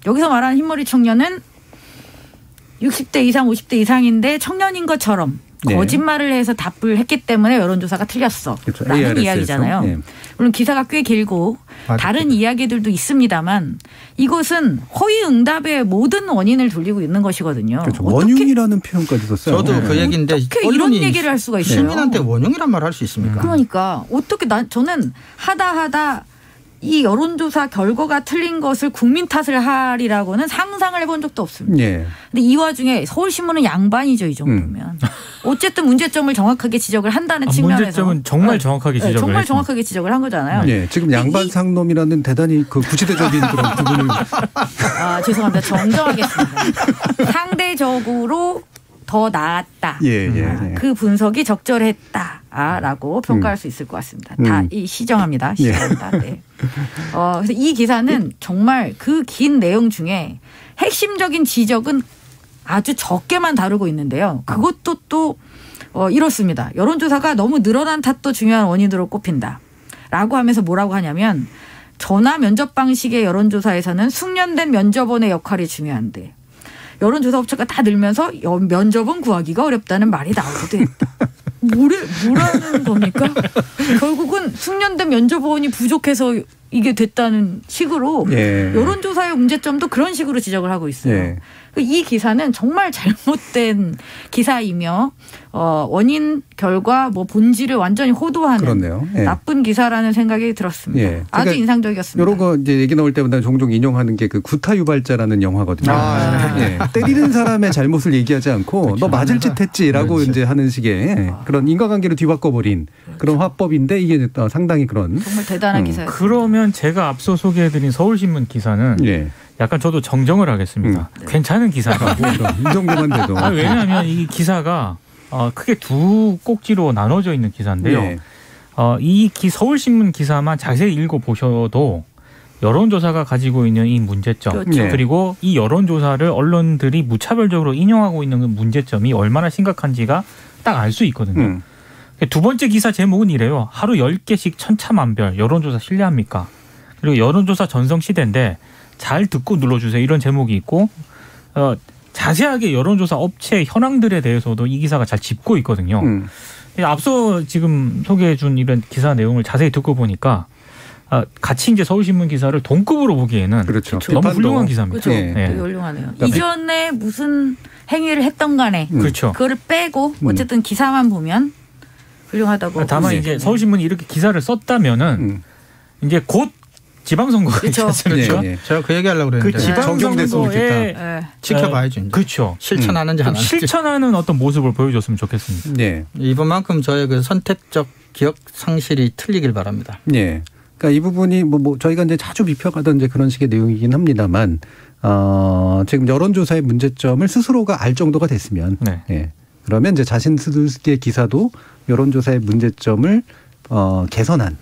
여기서 말하는 흰머리 청년은 60대 이상 50대 이상인데 청년인 것처럼 거짓말을 해서 답을 했기 때문에 여론조사가 틀렸어. 그렇죠. 라는 ARS에서. 이야기잖아요. 물론 기사가 꽤 길고 다른 이야기들도 있습니다만 이것은 허위응답의 모든 원인을 돌리고 있는 것이거든요. 그렇죠. 원흉이라는 표현까지 썼어요. 저도 그 얘기인데 어떻게 이런 얘기를 할 수가 있어요. 시민한테 원흉이란 말을 할 수 있습니까? 그러니까 어떻게 저는 하다 이 여론조사 결과가 틀린 것을 국민 탓을 하리라고는 상상을 해본 적도 없습니다. 근데 이 와중에 서울신문은 양반이죠. 이 정도면. 어쨌든 문제점을 정확하게 지적을 한다는 측면에서. 문제점은 정말 정확하게 지적을 정말 정확하게 지적을 한 거잖아요. 지금 양반 상놈이라는 대단히 그 구시대적인 그런 부분을. 죄송합니다. 정정하겠습니다. 상대적으로 더 나았다. 그 분석이 적절했다라고 평가할 수 있을 것 같습니다. 다 시정합니다. 시정합니다. 그래서 이 기사는 정말 그 긴 내용 중에 핵심적인 지적은 아주 적게만 다루고 있는데요. 그것도 또 이렇습니다. 여론조사가 너무 늘어난 탓도 중요한 원인으로 꼽힌다. 라고 하면서 뭐라고 하냐면 전화 면접 방식의 여론조사에서는 숙련된 면접원의 역할이 중요한데 여론조사 업체가 다 늘면서 면접은 구하기가 어렵다는 말이 나오기도 했다. 뭐라는 겁니까? 결국은 숙련된 면접원이 부족해서 이게 됐다는 식으로 여론조사의 문제점도 그런 식으로 지적을 하고 있어요. 이 기사는 정말 잘못된 기사이며 원인 결과 본질을 완전히 호도하는 나쁜 기사라는 생각이 들었습니다. 아주 인상적이었습니다. 이런 거 이제 얘기 나올 때마다 종종 인용하는 게 그 구타유발자라는 영화거든요. 때리는 사람의 잘못을 얘기하지 않고 그렇죠. 너 맞을 짓 했지라고 그렇지. 이제 하는 식의 그런 인과관계를 뒤바꿔버린 그런 화법인데 이게 상당히 그런 정말 대단한 기사였습니다. 그러면 제가 앞서 소개해드린 서울신문 기사는 약간 저도 정정을 하겠습니다. 괜찮은 기사라고. 이 정도만 돼도. 왜냐하면 이 기사가 크게 두 꼭지로 나눠져 있는 기사인데요. 이 서울신문 기사만 자세히 읽어보셔도 여론조사가 가지고 있는 이 문제점 그리고 이 여론조사를 언론들이 무차별적으로 인용하고 있는 문제점이 얼마나 심각한지가 딱 알 수 있거든요. 두 번째 기사 제목은 이래요. 하루 10개씩 천차만별 여론조사 신뢰합니까? 그리고 여론조사 전성시대인데 잘 듣고 눌러주세요. 이런 제목이 있고 자세하게 여론조사 업체 현황들에 대해서도 이 기사가 잘 짚고 있거든요. 앞서 지금 소개해 준 이런 기사 내용을 자세히 듣고 보니까 같이 이제 서울신문 기사를 동급으로 보기에는 그렇죠. 너무 훌륭한 기사입니다. 그렇죠. 네. 되게 훌륭하네요. 이전에 무슨 행위를 했던 간에 그렇죠. 그거를 빼고 어쨌든 기사만 보면 훌륭하다고. 다만 이제 서울신문이 이렇게 기사를 썼다면은 이제 곧 지방선거가 있지 않습니까? 네. 제가 그 얘기하려고 그랬는데. 그 지방선거에 지켜봐야죠. 그렇죠. 실천하는지 안 하는지. 실천하는 어떤 모습을 보여줬으면 좋겠습니다. 네. 이번만큼 저의 그 선택적 기억 상실이 틀리길 바랍니다. 네. 그러니까 이 부분이 뭐 저희가 이제 자주 짚어가던 이제 그런 식의 내용이긴 합니다만 지금 여론조사의 문제점을 스스로가 알 정도가 됐으면 네. 그러면 이제 자신스의 기사도 여론조사의 문제점을 개선한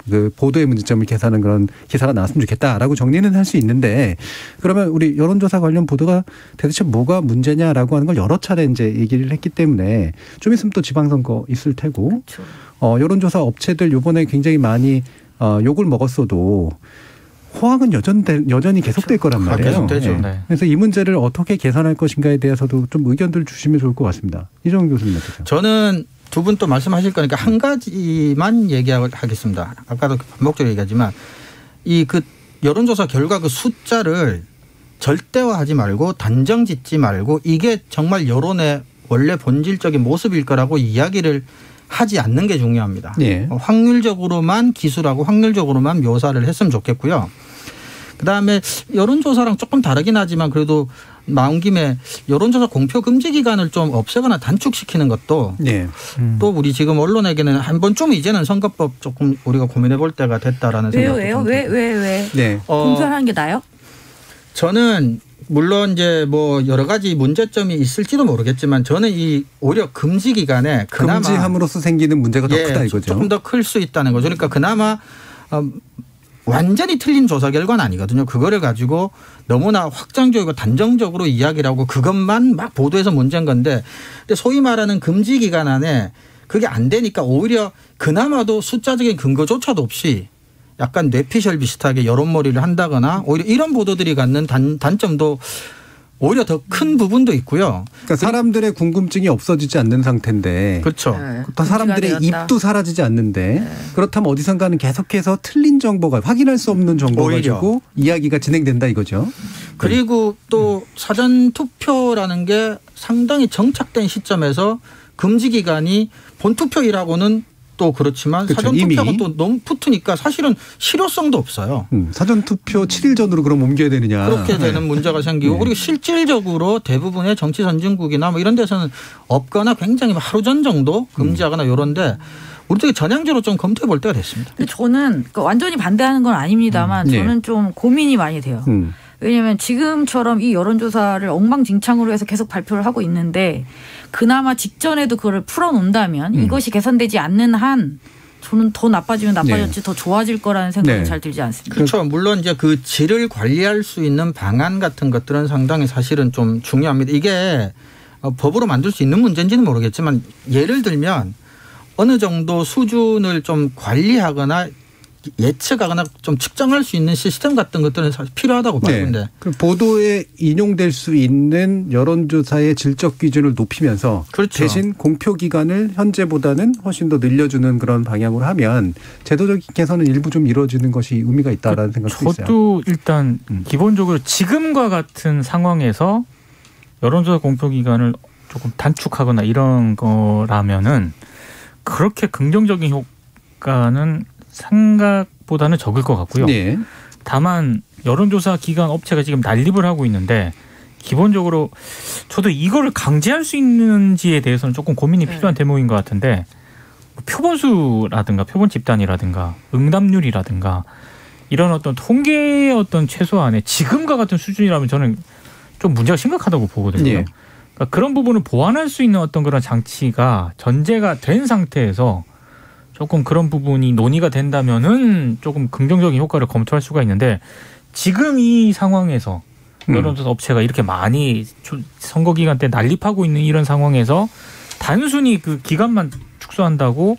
그 보도의 문제점을 개선하는 그런 기사가 나왔으면 좋겠다라고 정리는 할 수 있는데 그러면 우리 여론조사 관련 보도가 도대체 뭐가 문제냐라고 하는 걸 여러 차례 이제 얘기를 했기 때문에 좀 있으면 또 지방선거 있을 테고 그렇죠. 여론조사 업체들 요번에 굉장히 많이 욕을 먹었어도 호황은 여전히 계속될 거란 말이에요. 계속되죠. 네. 그래서 이 문제를 어떻게 개선할 것인가에 대해서도 좀 의견들 주시면 좋을 것 같습니다. 이정훈 교수님 어떠세요? 저는 두 분 또 말씀하실 거니까 한 가지만 얘기하겠습니다. 아까도 반복적으로 얘기하지만 이 그 여론조사 결과 그 숫자를 절대화하지 말고 단정 짓지 말고 이게 정말 여론의 원래 본질적인 모습일 거라고 이야기를 하지 않는 게 중요합니다. 네. 확률적으로만 기술하고 확률적으로만 묘사를 했으면 좋겠고요. 그다음에 여론조사랑 조금 다르긴 하지만 그래도 나온 김에 여론조사 공표 금지 기간을 좀 없애거나 단축시키는 것도 또 우리 지금 언론에게는 한 번쯤 이제는 선거법 조금 우리가 고민해 볼 때가 됐다라는 생각이 듭니다. 왜? 네. 공표하는 게 나아요? 저는 물론 이제 뭐 여러 가지 문제점이 있을지도 모르겠지만 저는 이 오히려 금지 기간에 그나마 금지함으로써 생기는 문제가 더 크다 이거죠. 조금 더 클 수 있다는 거죠. 그러니까 그나마 완전히 틀린 조사 결과는 아니거든요. 그거를 가지고 너무나 확장적이고 단정적으로 이야기를 하고 그것만 막 보도해서 문제인 건데 근데 소위 말하는 금지 기간 안에 그게 안 되니까 오히려 그나마도 숫자적인 근거조차도 없이 약간 뇌피셜 비슷하게 여론몰이를 한다거나 오히려 이런 보도들이 갖는 단점도 오히려 더 큰 부분도 있고요. 그러니까 사람들의 궁금증이 없어지지 않는 상태인데. 그렇죠. 또 사람들의 입도 사라지지 않는데 그렇다면 어디선가는 계속해서 틀린 정보가 확인할 수 없는 정보 가지고 이야기가 진행된다 이거죠. 그리고 또 사전투표라는 게 상당히 정착된 시점에서 금지 기간이 본투표일하고는 또 그렇지만 그렇죠. 사전투표가 또 너무 붙으니까 사실은 실효성도 없어요. 사전투표 7일 전으로 그럼 옮겨야 되느냐. 그렇게 되는 문제가 생기고 그리고 실질적으로 대부분의 정치 선진국이나 뭐 이런 데서는 없거나 굉장히 하루 전 정도 금지하거나 이런데 우리 되게 전향적으로 좀 검토해 볼 때가 됐습니다. 근데 저는 완전히 반대하는 건 아닙니다만 저는 좀 고민이 많이 돼요. 왜냐하면 지금처럼 이 여론조사를 엉망진창으로 해서 계속 발표를 하고 있는데 그나마 직전에도 그걸 풀어놓는다면 이것이 개선되지 않는 한 저는 더 나빠지면 나빠졌지 더 좋아질 거라는 생각은 잘 들지 않습니다. 그렇죠. 물론 이제 그 질을 관리할 수 있는 방안 같은 것들은 상당히 사실은 좀 중요합니다. 이게 법으로 만들 수 있는 문제인지는 모르겠지만 예를 들면 어느 정도 수준을 좀 관리하거나 예측하거나 좀 측정할 수 있는 시스템 같은 것들은 사실 필요하다고 보는데 그 보도에 인용될 수 있는 여론조사의 질적 기준을 높이면서 그렇죠. 대신 공표 기간을 현재보다는 훨씬 더 늘려주는 그런 방향으로 하면 제도적인 개선은 일부 좀 이루어지는 것이 의미가 있다라는 생각도 있어요. 저도 일단 기본적으로 지금과 같은 상황에서 여론조사 공표 기간을 조금 단축하거나 이런 거라면은 그렇게 긍정적인 효과는 생각보다는 적을 것 같고요. 다만 여론조사 기관 업체가 지금 난립을 하고 있는데 기본적으로 저도 이거를 강제할 수 있는지에 대해서는 조금 고민이 필요한 대목인 것 같은데 표본수라든가 표본 집단이라든가 응답률이라든가 이런 어떤 통계의 어떤 최소한의 지금과 같은 수준이라면 저는 좀 문제가 심각하다고 보거든요. 그러니까 그런 부분을 보완할 수 있는 어떤 그런 장치가 전제가 된 상태에서 조금 그런 부분이 논의가 된다면은 조금 긍정적인 효과를 검토할 수가 있는데 지금 이 상황에서 여론조사 업체가 이렇게 많이 선거 기간 때 난립하고 있는 이런 상황에서 단순히 그 기간만 축소한다고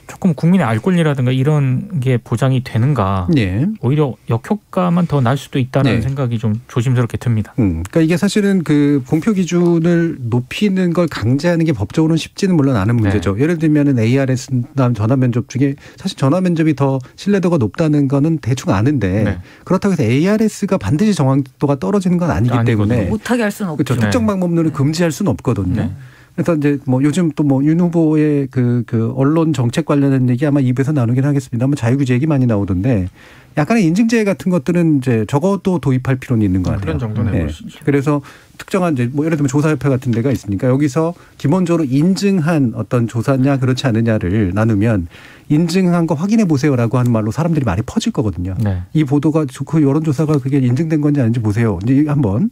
조금 국민의 알 권리라든가 이런 게 보장이 되는가. 네. 오히려 역효과만 더 날 수도 있다는 네. 생각이 좀 조심스럽게 듭니다. 그러니까 이게 사실은 그 공표 기준을 높이는 걸 강제하는 게 법적으로는 쉽지는 물론 않은 문제죠. 네. 예를 들면은 ARS 다음 전화 면접 중에 사실 전화 면접이 더 신뢰도가 높다는 거는 대충 아는데 네. 그렇다고 해서 ARS가 반드시 정확도가 떨어지는 건 아니기 때문에 못하게 할 수는 없죠. 그렇죠. 특정 방법론을 금지할 수는 없거든요. 네. 그래서 이제 뭐 요즘 또 뭐 윤 후보의 그 언론 정책 관련된 얘기 아마 입에서 나누긴 하겠습니다만 자유규제 얘기 많이 나오던데 약간의 인증제 같은 것들은 이제 적어도 도입할 필요는 있는 것 같아요. 그런 정도는 해보시죠. 그래서 특정한 이제 뭐 예를 들면 조사협회 같은 데가 있으니까 여기서 기본적으로 인증한 어떤 조사냐 그렇지 않느냐를 나누면 인증한 거 확인해 보세요라고 하는 말로 사람들이 많이 퍼질 거거든요. 네. 이 보도가 그 여론조사가 그게 인증된 건지 아닌지 보세요. 이제 한번.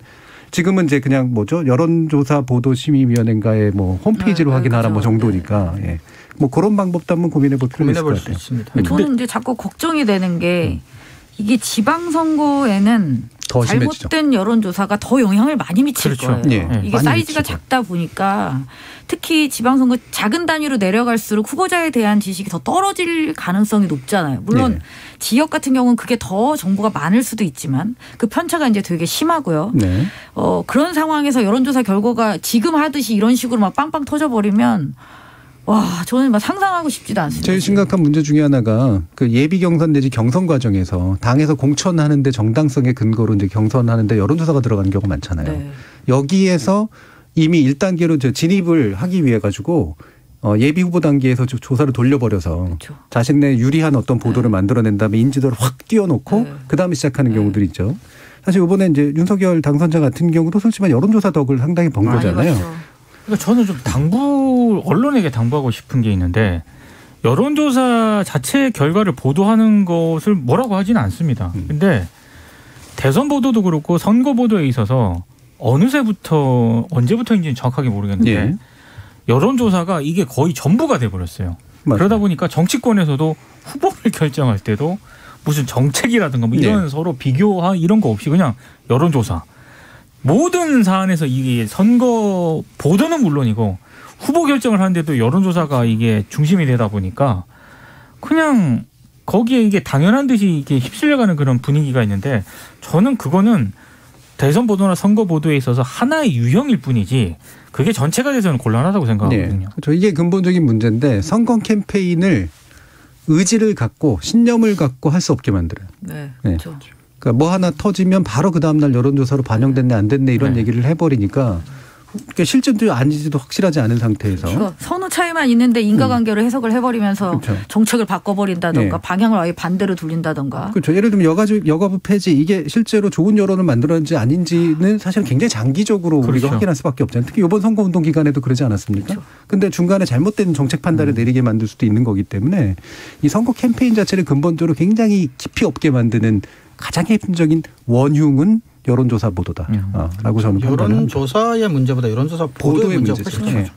지금은 이제 그냥 뭐죠 여론조사 보도심의위원회인가의 뭐 홈페이지로 확인하라 그렇죠. 뭐 정도니까 예. 뭐 그런 방법도 한번 고민해 볼 필요가 있을 것 같아요. 있습니다. 저는 이제 자꾸 걱정이 되는 게 이게 지방선거에는 더 잘못된 심해지죠. 여론조사가 더 영향을 많이 미칠 그렇죠. 거예요. 네. 이게 사이즈가 미치죠. 작다 보니까 특히 지방선거 작은 단위로 내려갈수록 후보자에 대한 지식이 더 떨어질 가능성이 높잖아요. 물론 네. 지역 같은 경우는 그게 더 정보가 많을 수도 있지만 그 편차가 이제 되게 심하고요. 네. 그런 상황에서 여론조사 결과가 지금 하듯이 이런 식으로 막 빵빵 터져버리면 와, 저는 막 상상하고 싶지도 않습니다. 제일 심각한 문제 중에 하나가 그 예비 경선 내지 경선 과정에서 당에서 공천하는데 정당성의 근거로 이제 경선하는데 여론조사가 들어가는 경우가 많잖아요. 네. 여기에서 이미 1단계로 진입을 하기 위해 가지고 예비 후보 단계에서 조사를 돌려버려서 그렇죠. 자신의 유리한 어떤 보도를 네. 만들어낸 다음에 인지도를 확 띄워놓고 네. 그 다음에 시작하는 네. 경우들이 있죠. 사실 이번에 이제 윤석열 당선자 같은 경우도 솔직히 여론조사 덕을 상당히 번 거잖아요. 그러니까 저는 좀 언론에게 당부하고 싶은 게 있는데 여론조사 자체 결과를 보도하는 것을 뭐라고 하지는 않습니다. 근데 대선 보도도 그렇고 선거 보도에 있어서 언제부터인지는 정확하게 모르겠는데 예. 여론조사가 이게 거의 전부가 돼버렸어요. 맞아요. 그러다 보니까 정치권에서도 후보를 결정할 때도 무슨 정책이라든가 뭐 이런 네. 서로 비교하 이런 거 없이 그냥 여론조사. 모든 사안에서 이게 선거 보도는 물론이고 후보 결정을 하는데도 여론조사가 이게 중심이 되다 보니까 그냥 거기에 이게 당연한 듯이 이게 휩쓸려가는 그런 분위기가 있는데 저는 그거는 대선 보도나 선거 보도에 있어서 하나의 유형일 뿐이지 그게 전체가 돼서는 곤란하다고 생각하거든요. 네. 그렇죠. 이게 근본적인 문제인데 선거 캠페인을 의지를 갖고 신념을 갖고 할 수 없게 만들어요. 네. 그렇죠. 네. 그러니까 뭐 하나 터지면 바로 그 다음 날 여론조사로 반영됐네 안 됐네 이런 네. 얘기를 해버리니까 실제도 아닌지도 확실하지 않은 상태에서 그러니까 선호 차이만 있는데 인과관계로 해석을 해버리면서 그렇죠. 정책을 바꿔버린다던가 네. 방향을 아예 반대로 돌린다던가. 그렇죠. 예를 들면 여가부 폐지 이게 실제로 좋은 여론을 만들었는지 아닌지는 사실 굉장히 장기적으로 그렇죠. 우리가 확인할 수밖에 없잖아요. 특히 이번 선거운동 기간에도 그러지 않았습니까? 그런데 그렇죠. 중간에 잘못된 정책 판단을 내리게 만들 수도 있는 거기 때문에 이 선거 캠페인 자체를 근본적으로 굉장히 깊이 없게 만드는 가장 핵심적인 원흉은 여론조사 보도다. 라고 저는 여론조사의 문제보다 여론조사 보도의 문제가 훨씬 크죠.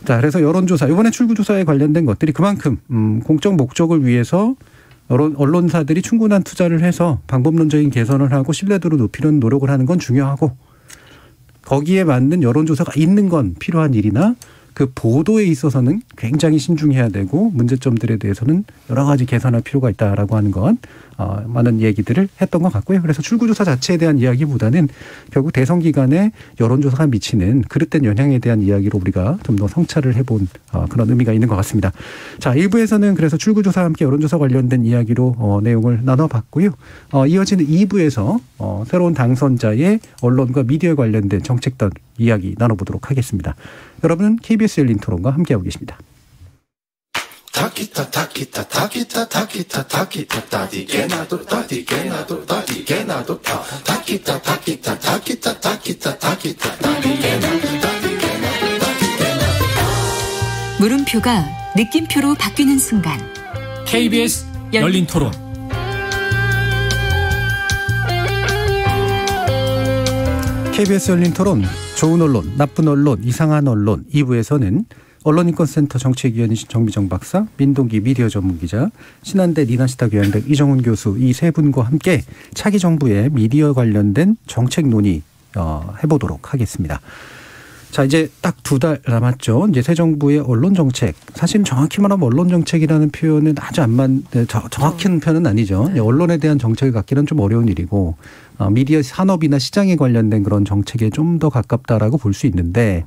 자, 그래서 여론조사 이번에 출구조사에 관련된 것들이 그만큼 공적 목적을 위해서 언론사들이 충분한 투자를 해서 방법론적인 개선을 하고 신뢰도를 높이는 노력을 하는 건 중요하고 거기에 맞는 여론조사가 있는 건 필요한 일이나 그 보도에 있어서는 굉장히 신중해야 되고 문제점들에 대해서는 여러 가지 개선할 필요가 있다라고 하는 건 많은 얘기들을 했던 것 같고요. 그래서 출구조사 자체에 대한 이야기보다는 결국 대선 기간에 여론조사가 미치는 그릇된 영향에 대한 이야기로 우리가 좀 더 성찰을 해본 그런 의미가 있는 것 같습니다. 자, 1부에서는 그래서 출구조사와 함께 여론조사 관련된 이야기로 내용을 나눠봤고요. 이어지는 2부에서 새로운 당선자의 언론과 미디어에 관련된 정책들 이야기 나눠보도록 하겠습니다. 여러분은 KBS 열린 토론과 함께하고 계십니다. 물음표가 느낌표로 바뀌는 순간 KBS 열린 토론 KBS 열린 토론 좋은 언론, 나쁜 언론, 이상한 언론 2부에서는 언론인권센터 정책위원이신 정미정 박사, 민동기 미디어 전문기자, 신한대 니나시타 교양대 이정훈 교수 이 세 분과 함께 차기 정부의 미디어 관련된 정책 논의 해보도록 하겠습니다. 자, 이제 딱 2달 남았죠. 이제 새 정부의 언론 정책. 사실 정확히 말하면 언론 정책이라는 표현은 아주 정확한 표현은 아니죠. 네. 언론에 대한 정책을 갖기는 좀 어려운 일이고 미디어 산업이나 시장에 관련된 그런 정책에 좀 더 가깝다라고 볼 수 있는데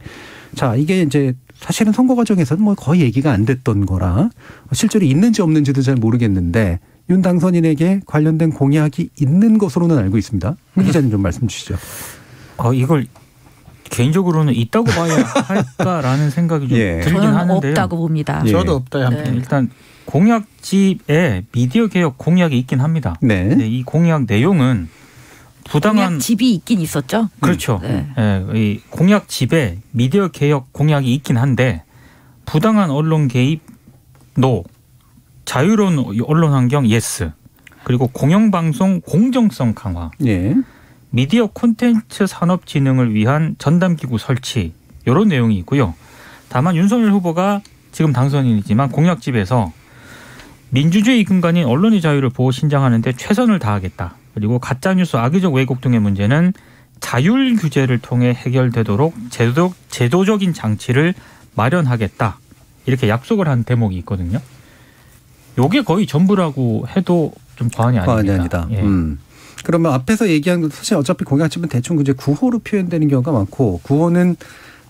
자, 이게 이제 사실은 선거 과정에서는 뭐 거의 얘기가 안 됐던 거라 실제로 있는지 없는지도 잘 모르겠는데 윤 당선인에게 관련된 공약이 있는 것으로는 알고 있습니다. 문 기자님 좀 말씀 주시죠. 이걸 개인적으로는 있다고 봐야 할까라는 생각이 좀 들긴 저는 하는데요. 없다고 봅니다. 저도 없다. 네. 일단 공약집에 미디어 개혁 공약이 있긴 합니다. 네. 근데 이 공약 내용은 부당한 공약집이 있긴 있었죠. 그렇죠. 네. 네. 이 공약집에 미디어 개혁 공약이 있긴 한데 부당한 언론 개입 노, 자유로운 언론 환경 예스, 그리고 공영방송 공정성 강화, 네. 미디어 콘텐츠 산업 진흥을 위한 전담기구 설치 이런 내용이 있고요. 다만 윤석열 후보가 지금 당선인이지만 공약집에서 민주주의 근간인 언론의 자유를 보호 신장하는 데 최선을 다하겠다. 그리고 가짜뉴스 악의적 왜곡 등의 문제는 자율 규제를 통해 해결되도록 제도적인 장치를 마련하겠다. 이렇게 약속을 한 대목이 있거든요. 이게 거의 전부라고 해도 좀 과언이 아닙니다. 예. 그러면 앞에서 얘기한 건 사실 어차피 공약집은 대충 이제 구호로 표현되는 경우가 많고 구호는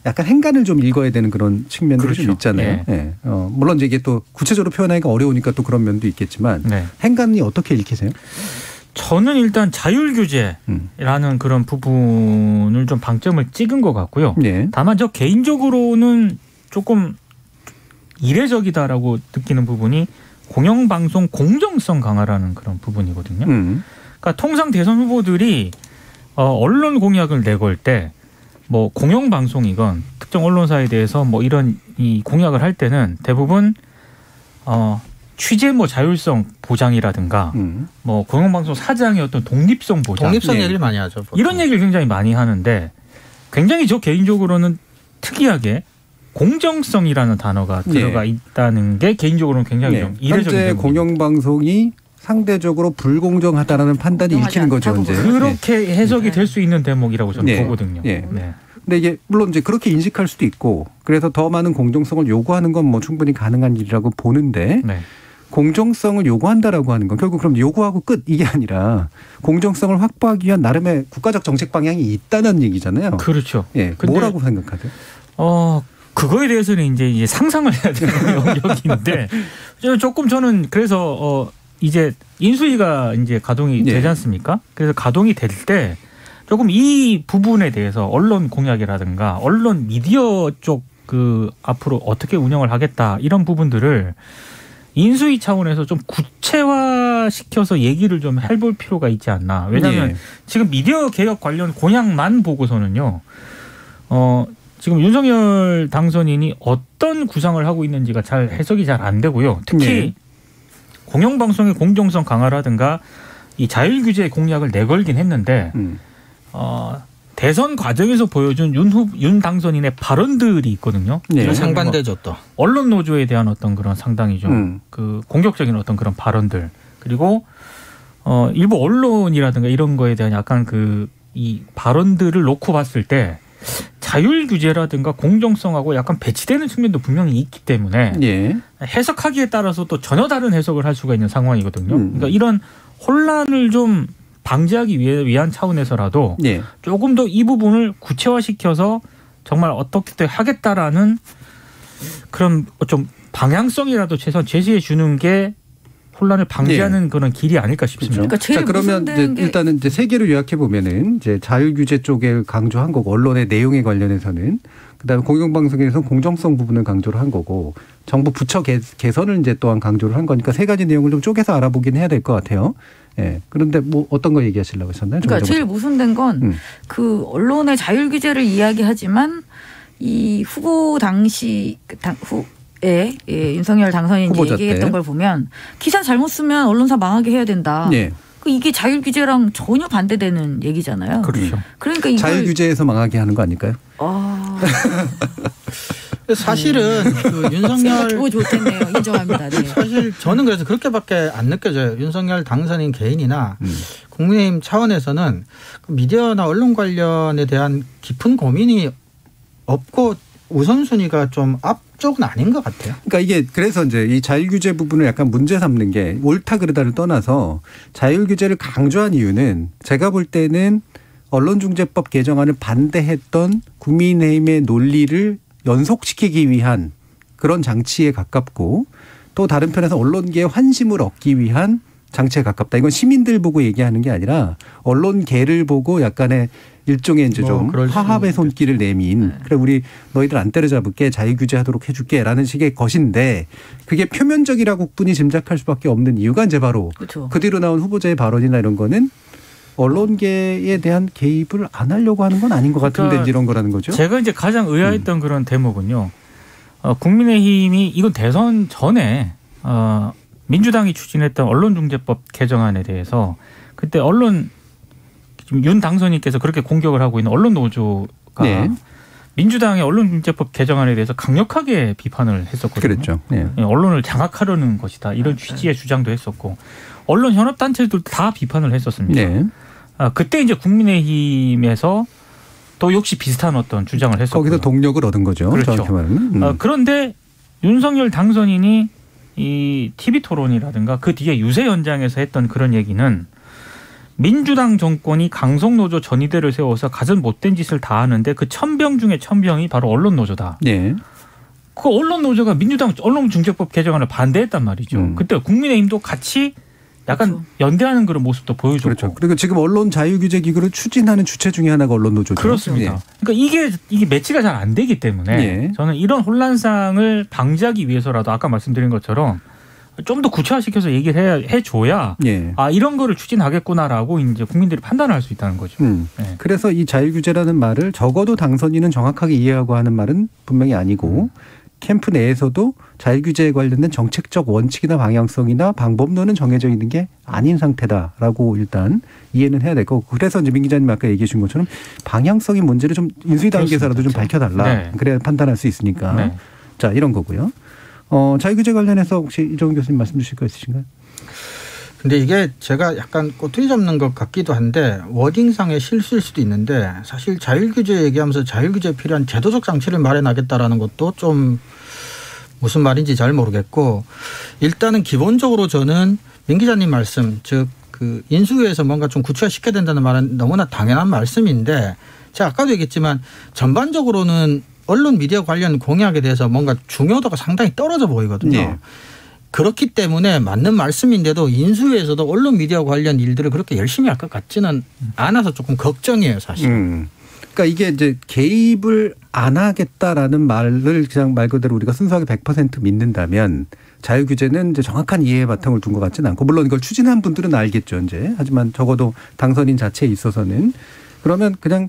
약간 행간을 좀 읽어야 되는 그런 측면들이 그렇죠. 좀 있잖아요. 예. 네. 물론 이제 이게 또 구체적으로 표현하기가 어려우니까 또 그런 면도 있겠지만 네. 행간이 어떻게 읽히세요? 저는 일단 자율규제라는 그런 부분을 좀 방점을 찍은 것 같고요. 네. 다만 저 개인적으로는 조금 이례적이다라고 느끼는 부분이 공영방송 공정성 강화라는 그런 부분이거든요. 그러니까 통상 대선 후보들이 언론 공약을 내걸 때 뭐 공영방송이건 특정 언론사에 대해서 뭐 이런 이 공약을 할 때는 대부분 취재 뭐 자율성 보장이라든가 뭐 공영방송 사장의 어떤 독립성 보장. 독립성 얘기를 많이 하죠. 보통. 이런 얘기를 굉장히 많이 하는데 굉장히 저 개인적으로는 특이하게 공정성이라는 단어가 들어가 있다는 게 개인적으로는 굉장히 좀 이례적인 현재 공영방송이 상대적으로 불공정하다라는 판단이 읽히는 거죠. 이제. 그렇게 해석이 될 수 있는 대목이라고 저는 보거든요. 네. 근데 이게 물론 이제 그렇게 인식할 수도 있고 그래서 더 많은 공정성을 요구하는 건 뭐 충분히 가능한 일이라고 보는데 공정성을 요구한다라고 하는 건 결국 그럼 요구하고 끝 이게 아니라 공정성을 확보하기 위한 나름의 국가적 정책 방향이 있다는 얘기잖아요. 그렇죠. 예. 뭐라고 생각하세요? 그거에 대해서는 이제 상상을 해야 되는 영역인데 조금 저는 그래서 이제 인수위가 이제 가동이 되지 않습니까? 그래서 가동이 될 때 조금 이 부분에 대해서 언론 공약이라든가 언론 미디어 쪽 앞으로 어떻게 운영을 하겠다 이런 부분들을 인수위 차원에서 좀 구체화시켜서 얘기를 좀 해볼 필요가 있지 않나. 왜냐하면 지금 미디어 개혁 관련 공약만 보고서는요. 지금 윤석열 당선인이 어떤 구상을 하고 있는지가 잘 해석이 잘 안 되고요. 특히 공영방송의 공정성 강화라든가 이 자율규제 공약을 내걸긴 했는데 대선 과정에서 보여준 윤 당선인의 발언들이 있거든요. 상반되죠 또. 언론 노조에 대한 어떤 그런 상당히 좀 공격적인 어떤 그런 발언들 그리고 일부 언론이라든가 이런 거에 대한 약간 이 발언들을 놓고 봤을 때 자율규제라든가 공정성하고 약간 배치되는 측면도 분명히 있기 때문에 해석하기에 따라서 또 전혀 다른 해석을 할 수가 있는 상황이거든요. 그러니까 이런 혼란을 좀 방지하기 위한 차원에서라도 조금 더 이 부분을 구체화시켜서 정말 어떻게 하겠다라는 그런 좀 방향성이라도 최소한 제시해 주는 게 혼란을 방지하는 그런 길이 아닐까 싶습니다. 그러니까 자, 그러면 이제 일단은 이제 세 개를 요약해 보면은 이제 자율규제 쪽에 강조한 거고 언론의 내용에 관련해서는 그다음에 공영방송에서 공정성 부분을 강조를 한 거고 정부 부처 개선을 이제 또한 강조를 한 거니까 세 가지 내용을 좀 쪼개서 알아보긴 해야 될 것 같아요. 예. 그런데 뭐 어떤 거 얘기하시려고 하셨나요? 그러니까 제일 모순된 건 그 언론의 자율규제를 이야기하지만 이 후보 당시 윤석열 당선인이 얘기했던 걸 보면 기사 잘못 쓰면 언론사 망하게 해야 된다. 이게 자율규제랑 전혀 반대되는 얘기잖아요. 그렇죠. 그러니까 이걸 자율규제에서 망하게 하는 거 아닐까요? 사실은 윤석열 좋겠네요. 인정합니다. 사실 저는 그래서 그렇게밖에 안 느껴져요. 윤석열 당선인 개인이나 국민의힘 차원에서는 미디어나 언론 관련에 대한 깊은 고민이 없고 우선순위가 좀 앞쪽은 아닌 것 같아요. 그러니까 이게 그래서 이제 이 자율규제 부분을 약간 문제 삼는 게 옳다 그르다를 떠나서 자율규제를 강조한 이유는 제가 볼 때는 언론중재법 개정안을 반대했던 국민의힘의 논리를 연속시키기 위한 그런 장치에 가깝고 또 다른 편에서 언론계의 환심을 얻기 위한 장치에 가깝다. 이건 시민들 보고 얘기하는 게 아니라 언론계를 보고 약간의 일종의 이제 좀 화합의 손길을 내민 그래 우리 너희들 안 때려잡을게 자유규제하도록 해줄게라는 식의 것인데 그게 표면적이라고 뿐이 짐작할 수밖에 없는 이유가 이제 바로 그렇죠. 그 뒤로 나온 후보자의 발언이나 이런 거는 언론계에 대한 개입을 안 하려고 하는 건 아닌 것 같은데 그러니까 이런 거라는 거죠. 제가 이제 가장 의아했던 그런 대목은요. 국민의힘이 이건 대선 전에 민주당이 추진했던 언론중재법 개정안에 대해서 그때 윤 당선인께서 그렇게 공격을 하고 있는 언론노조가 네. 민주당의 언론중재법 개정안에 대해서 강력하게 비판을 했었거든요. 그랬죠. 네. 언론을 장악하려는 것이다. 이런 취지의 주장도 했었고 언론 현업단체들도 다 비판을 했었습니다. 네. 그때 이제 국민의힘에서 또 역시 비슷한 어떤 주장을 했었고 거기서 동력을 얻은 거죠. 그렇죠. 그런데 윤석열 당선인이 이 TV토론이라든가 그 뒤에 유세 현장에서 했던 그런 얘기는 민주당 정권이 강성노조 전위대를 세워서 가진 못된 짓을 다 하는데 그 1000병 중에 1000병이 바로 언론노조다. 네. 그 언론노조가 민주당 언론중재법 개정안을 반대했단 말이죠. 그때 국민의힘도 같이 약간 그렇죠. 연대하는 그런 모습도 보여줬고. 그렇죠. 그리고 지금 언론 자유규제 기구를 추진하는 주체 중에 하나가 언론노조죠. 그렇습니다. 네. 그러니까 이게 매치가 잘 안 되기 때문에 네. 저는 이런 혼란상을 방지하기 위해서라도 아까 말씀드린 것처럼 좀 더 구체화시켜서 얘기를 해줘야 네. 아 이런 거를 추진하겠구나라고 이제 국민들이 판단을 할 수 있다는 거죠. 네. 그래서 이 자유규제라는 말을 적어도 당선인은 정확하게 이해하고 하는 말은 분명히 아니고 캠프 내에서도 자율규제에 관련된 정책적 원칙이나 방향성이나 방법론은 정해져 있는 게 아닌 상태다라고 일단 이해는 해야 될 거고 그래서 이제 민 기자님 아까 얘기해 주신 것처럼 방향성인 문제를 좀 인수위 단계에서라도 좀 밝혀달라. 네. 그래야 판단할 수 있으니까. 네. 자 이런 거고요. 자율규제 관련해서 혹시 이종훈 교수님 말씀 주실 거 있으신가요? 근데 이게 제가 약간 꼬투리 잡는 것 같기도 한데 워딩상의 실수일 수도 있는데 사실 자율규제 얘기하면서 자율규제에 필요한 제도적 장치를 마련하겠다라는 것도 좀 무슨 말인지 잘 모르겠고 일단은 기본적으로 저는 민 기자님 말씀 즉 그 인수위에서 뭔가 좀 구체화시켜야 된다는 말은 너무나 당연한 말씀인데 제가 아까도 얘기했지만 전반적으로는 언론 미디어 관련 공약에 대해서 뭔가 중요도가 상당히 떨어져 보이거든요. 네. 그렇기 때문에 맞는 말씀인데도 인수위에서도 언론 미디어 관련 일들을 그렇게 열심히 할 것 같지는 않아서 조금 걱정이에요, 사실. 그러니까 이게 이제 개입을 안 하겠다라는 말을 그냥 말 그대로 우리가 순수하게 100% 믿는다면 자유규제는 이제 정확한 이해의 바탕을 둔 것 같지는 않고 물론 이걸 추진한 분들은 알겠죠, 이제. 하지만 적어도 당선인 자체에 있어서는 그러면 그냥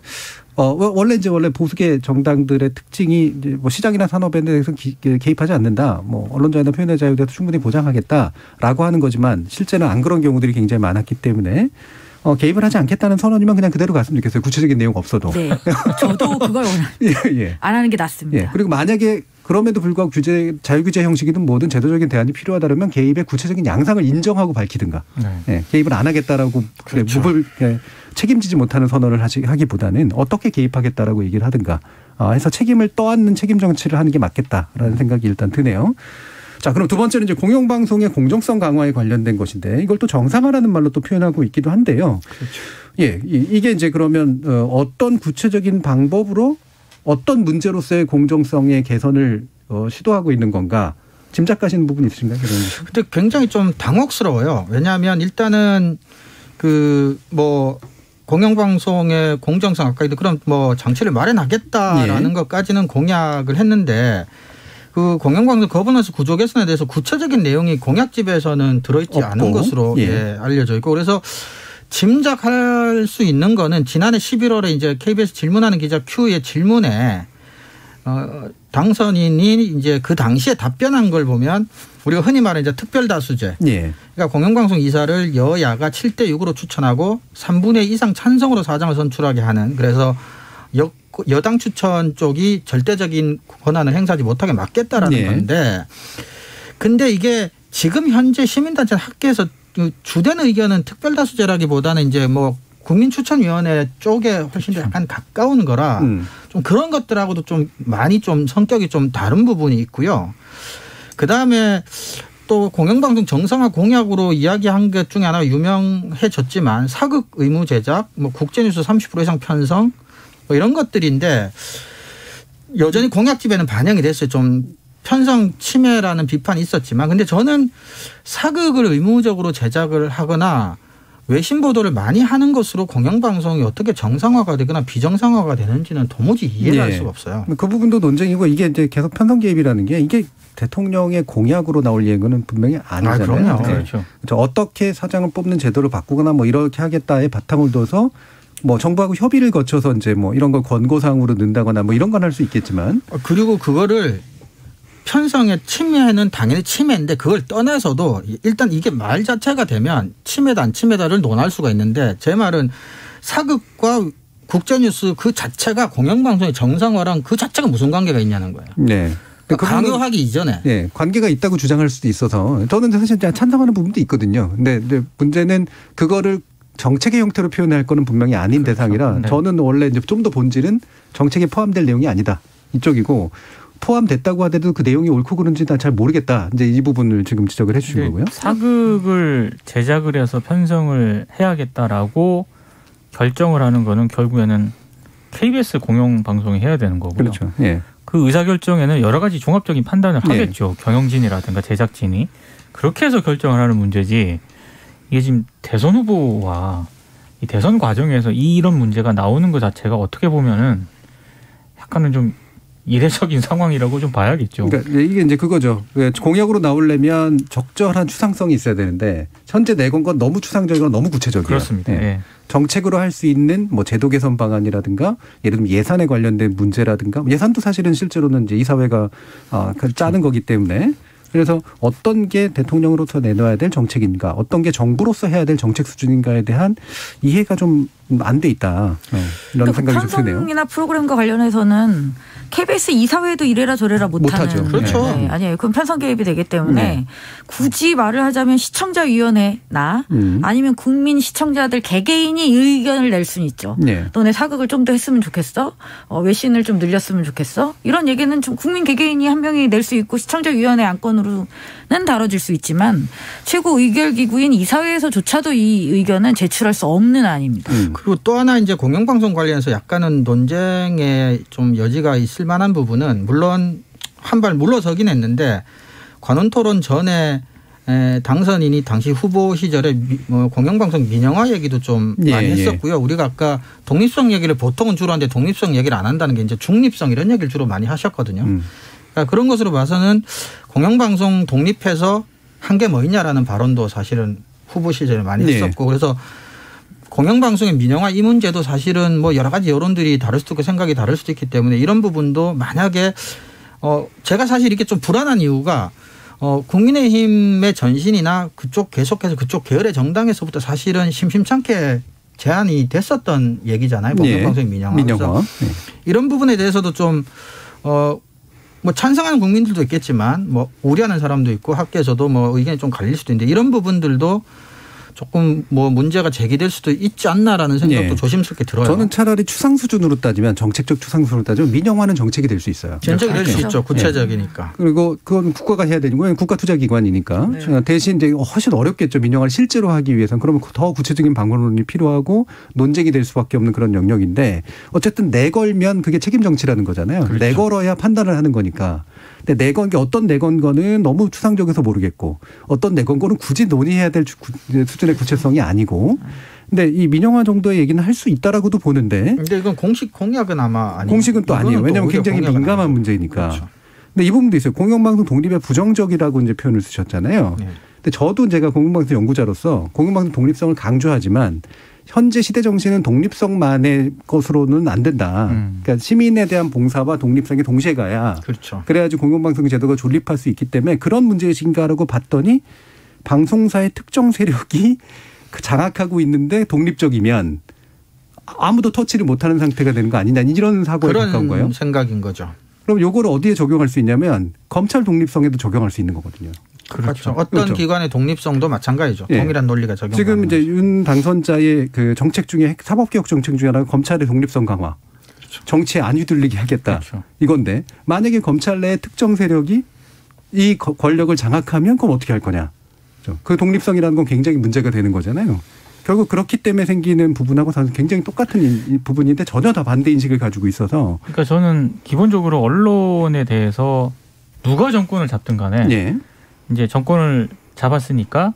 원래 보수계 정당들의 특징이 이제 뭐 시장이나 산업에 대해서 개입하지 않는다. 뭐 언론 자유나 표현의 자유에 대해서 충분히 보장하겠다라고 하는 거지만 실제는 안 그런 경우들이 굉장히 많았기 때문에 개입을 하지 않겠다는 선언이면 그냥 그대로 갔으면 좋겠어요. 구체적인 내용 없어도. 네. 저도 그걸 원합니다. 안 하는 게 낫습니다. 예. 그리고 만약에 그럼에도 불구하고 자율규제 형식이든 뭐든 제도적인 대안이 필요하다면 개입의 구체적인 양상을 인정하고 밝히든가. 네. 개입을 안 하겠다라고 그렇죠. 책임지지 못하는 선언을 하기보다는 어떻게 개입하겠다라고 얘기를 하든가 해서 책임을 떠안는 책임 정치를 하는 게 맞겠다라는 생각이 일단 드네요. 자, 그럼 두 번째는 이제 공영방송의 공정성 강화에 관련된 것인데 이걸 또 정상화라는 말로 또 표현하고 있기도 한데요. 그렇죠. 예, 이게 이제 그러면 어떤 구체적인 방법으로 어떤 문제로서의 공정성의 개선을 시도하고 있는 건가 짐작하시는 부분 있으신가요? 근데 굉장히 좀 당혹스러워요. 왜냐하면 일단은 공영방송의 공정성 아까 그럼 뭐 장치를 마련하겠다라는 것까지는 공약을 했는데 그 공영방송 거버넌스 구조 개선에 대해서 구체적인 내용이 공약집에서는 들어있지 않은 것으로 알려져 있고 그래서 짐작할 수 있는 거는 지난해 11월에 이제 KBS 질문하는 기자 Q의 질문에 당선인이 이제 그 당시에 답변한 걸 보면 우리가 흔히 말하는 이제 특별다수제. 그러니까 공영방송 이사를 여야가 7대6으로 추천하고 3분의 2 이상 찬성으로 사장을 선출하게 하는 그래서 여당 추천 쪽이 절대적인 권한을 행사하지 못하게 막겠다라는 건데 근데 이게 지금 현재 시민단체 학계에서 주된 의견은 특별다수제라기보다는 이제 뭐 국민추천위원회 쪽에 훨씬 더 약간 가까운 거라 좀 그런 것들하고도 좀 많이 좀 성격이 좀 다른 부분이 있고요. 그다음에 또 공영방송 정상화 공약으로 이야기한 것 중에 하나 유명해졌지만 사극 의무 제작, 뭐 국제뉴스 30% 이상 편성 뭐 이런 것들인데 여전히 공약집에는 반영이 됐어요. 좀 편성 침해라는 비판이 있었지만 근데 저는 사극을 의무적으로 제작을 하거나 외신 보도를 많이 하는 것으로 공영방송이 어떻게 정상화가 되거나 비정상화가 되는지는 도무지 이해를 할 수가 없어요. 그 부분도 논쟁이고 이게 이제 계속 편성 개입이라는 게 이게 대통령의 공약으로 나올 예고는 분명히 아니잖아요. 그럼요. 그렇죠. 어떻게 사장을 뽑는 제도를 바꾸거나 뭐 이렇게 하겠다에 바탕을 둬서 뭐 정부하고 협의를 거쳐서 이제 뭐 이런 걸 권고사항으로 넣는다거나 뭐 이런 건 할 수 있겠지만 그리고 그거를 편성의 침해는 당연히 침해인데 그걸 떠나서도 일단 이게 말 자체가 되면 침해다 안 침해다를 논할 수가 있는데 제 말은 사극과 국제뉴스 그 자체가 공영방송의 정상화랑 그 자체가 무슨 관계가 있냐는 거예요. 네. 강요하기 이전에. 네, 관계가 있다고 주장할 수도 있어서 저는 사실 찬성하는 부분도 있거든요. 근데 문제는 그거를 정책의 형태로 표현할 거는 분명히 아닌 그렇죠. 대상이라 네. 저는 원래 이제 좀 더 본질은 정책에 포함될 내용이 아니다. 이쪽이고 포함됐다고 하더라도 그 내용이 옳고 그른지 난 잘 모르겠다. 이제 이 부분을 지금 지적을 해 주신 거고요. 사극을 제작을 해서 편성을 해야겠다라고 결정을 하는 거는 결국에는 KBS 공영방송이 해야 되는 거고요. 그렇죠. 예. 그 의사결정에는 여러 가지 종합적인 판단을 하겠죠. 예. 경영진이라든가 제작진이. 그렇게 해서 결정을 하는 문제지 이게 지금 대선 후보와 이 대선 과정에서 이런 문제가 나오는 것 자체가 어떻게 보면은 약간은 좀 이례적인 상황이라고 좀 봐야겠죠. 그러니까 이게 이제 그거죠. 공약으로 나오려면 적절한 추상성이 있어야 되는데 현재 내건 건 너무 추상적이고 너무 구체적이에요. 그렇습니다. 네. 예. 정책으로 할 수 있는 뭐 제도 개선 방안이라든가 예를 들면 예산에 관련된 문제라든가 예산도 사실은 실제로는 이제 이사회가 짜는 거기 때문에 그래서 어떤 게 대통령으로서 내놔야 될 정책인가 어떤 게 정부로서 해야 될 정책 수준인가에 대한 이해가 좀 안 돼 있다. 이런 생각이 좀 드네요. 편성이나 프로그램과 관련해서는 KBS 이사회도 이래라 저래라 못하는. 그렇죠. 네. 아니에요. 그건 편성 개입이 되기 때문에 네. 굳이 말을 하자면 시청자위원회나 아니면 국민 시청자들 개개인이 의견을 낼 수는 있죠. 네. 너네 사극을 좀 더 했으면 좋겠어? 외신을 좀 늘렸으면 좋겠어? 이런 얘기는 좀 국민 개개인이 한 명이 낼 수 있고 시청자위원회 안건으로는 다뤄질 수 있지만 최고 의결기구인 이사회에서조차도 이 의견은 제출할 수 없는 안입니다. 그리고 또 하나 이제 공영방송 관련해서 약간은 논쟁에 좀 여지가 있을 만한 부분은 물론 한 발 물러서긴 했는데 관훈토론 전에 당선인이 당시 후보 시절에 공영방송 민영화 얘기도 좀 많이 했었고요. 우리가 아까 독립성 얘기를 보통은 주로 하는데 독립성 얘기를 안 한다는 게 이제 중립성 이런 얘기를 주로 많이 하셨거든요. 그러니까 그런 것으로 봐서는 공영방송 독립해서 한 게 뭐 있냐라는 발언도 사실은 후보 시절에 많이 했었고 그래서 공영방송의 민영화 이 문제도 사실은 뭐 여러 가지 여론들이 다를 수도 있고 생각이 다를 수도 있기 때문에 이런 부분도 만약에 제가 사실 이렇게 좀 불안한 이유가 국민의힘의 전신이나 그쪽 계속해서 그쪽 계열의 정당에서부터 사실은 심심찮게 제안이 됐었던 얘기잖아요. 공영방송의 민영화. 민영화. 이런 부분에 대해서도 좀 뭐 찬성하는 국민들도 있겠지만 뭐 우려하는 사람도 있고 학계에서도 뭐 의견이 좀 갈릴 수도 있는데 이런 부분들도 조금 뭐 문제가 제기될 수도 있지 않나라는 생각도 조심스럽게 들어요. 저는 차라리 추상 수준으로 따지면 정책적 추상 수준으로 따지면 민영화는 정책이 될 수 있어요. 정책이 될 수 있죠. 구체적이니까. 그리고 그건 국가가 해야 되는 거예요. 국가투자기관이니까. 대신 이제 훨씬 어렵겠죠. 민영화를 실제로 하기 위해서는. 그러면 더 구체적인 방법론이 필요하고 논쟁이 될 수밖에 없는 그런 영역인데 어쨌든 내걸면 그게 책임 정치라는 거잖아요. 그렇죠. 내걸어야 판단을 하는 거니까. 근데 내건 게 어떤 내건 거는 너무 추상적이어서 모르겠고 어떤 내건 거는 굳이 논의해야 될 수준의 구체성이 아니고 근데 이 민영화 정도의 얘기는 할 수 있다라고도 보는데 근데 이건 공식 공약은 아마 아니에요. 공식은 또 아니에요. 왜냐하면 굉장히 민감한 아니에요. 문제니까. 그렇죠. 근데 이 부분도 있어요. 공영방송 독립에 부정적이라고 이제 표현을 쓰셨잖아요. 근데 저도 제가 공영방송 연구자로서 공영방송 독립성을 강조하지만 현재 시대 정신은 독립성만의 것으로는 안 된다. 그러니까 시민에 대한 봉사와 독립성이 동시에 가야. 그렇죠. 그래야지 공영방송 제도가 존립할 수 있기 때문에 그런 문제이신가라고 봤더니 방송사의 특정 세력이 장악하고 있는데 독립적이면 아무도 터치를 못하는 상태가 되는 거 아니냐 이런 사고에 가까운 거예요. 그런 생각인 거죠. 그럼 요거를 어디에 적용할 수 있냐면 검찰 독립성에도 적용할 수 있는 거거든요. 그렇죠. 어떤 그렇죠. 기관의 독립성도 마찬가지죠. 예. 동일한 논리가 적용되는 지금 이제 윤 당선자의 그 정책 중에 사법개혁 정책 중에 하나가 검찰의 독립성 강화. 그렇죠. 정치에 안 휘둘리게 하겠다. 그렇죠. 이건데 만약에 검찰 내 특정 세력이 이 권력을 장악하면 그럼 어떻게 할 거냐. 그 독립성이라는 건 굉장히 문제가 되는 거잖아요. 결국 그렇기 때문에 생기는 부분하고 굉장히 똑같은 부분인데 전혀 다 반대 인식을 가지고 있어서. 그러니까 저는 기본적으로 언론에 대해서 누가 정권을 잡든 간에 예. 이제 정권을 잡았으니까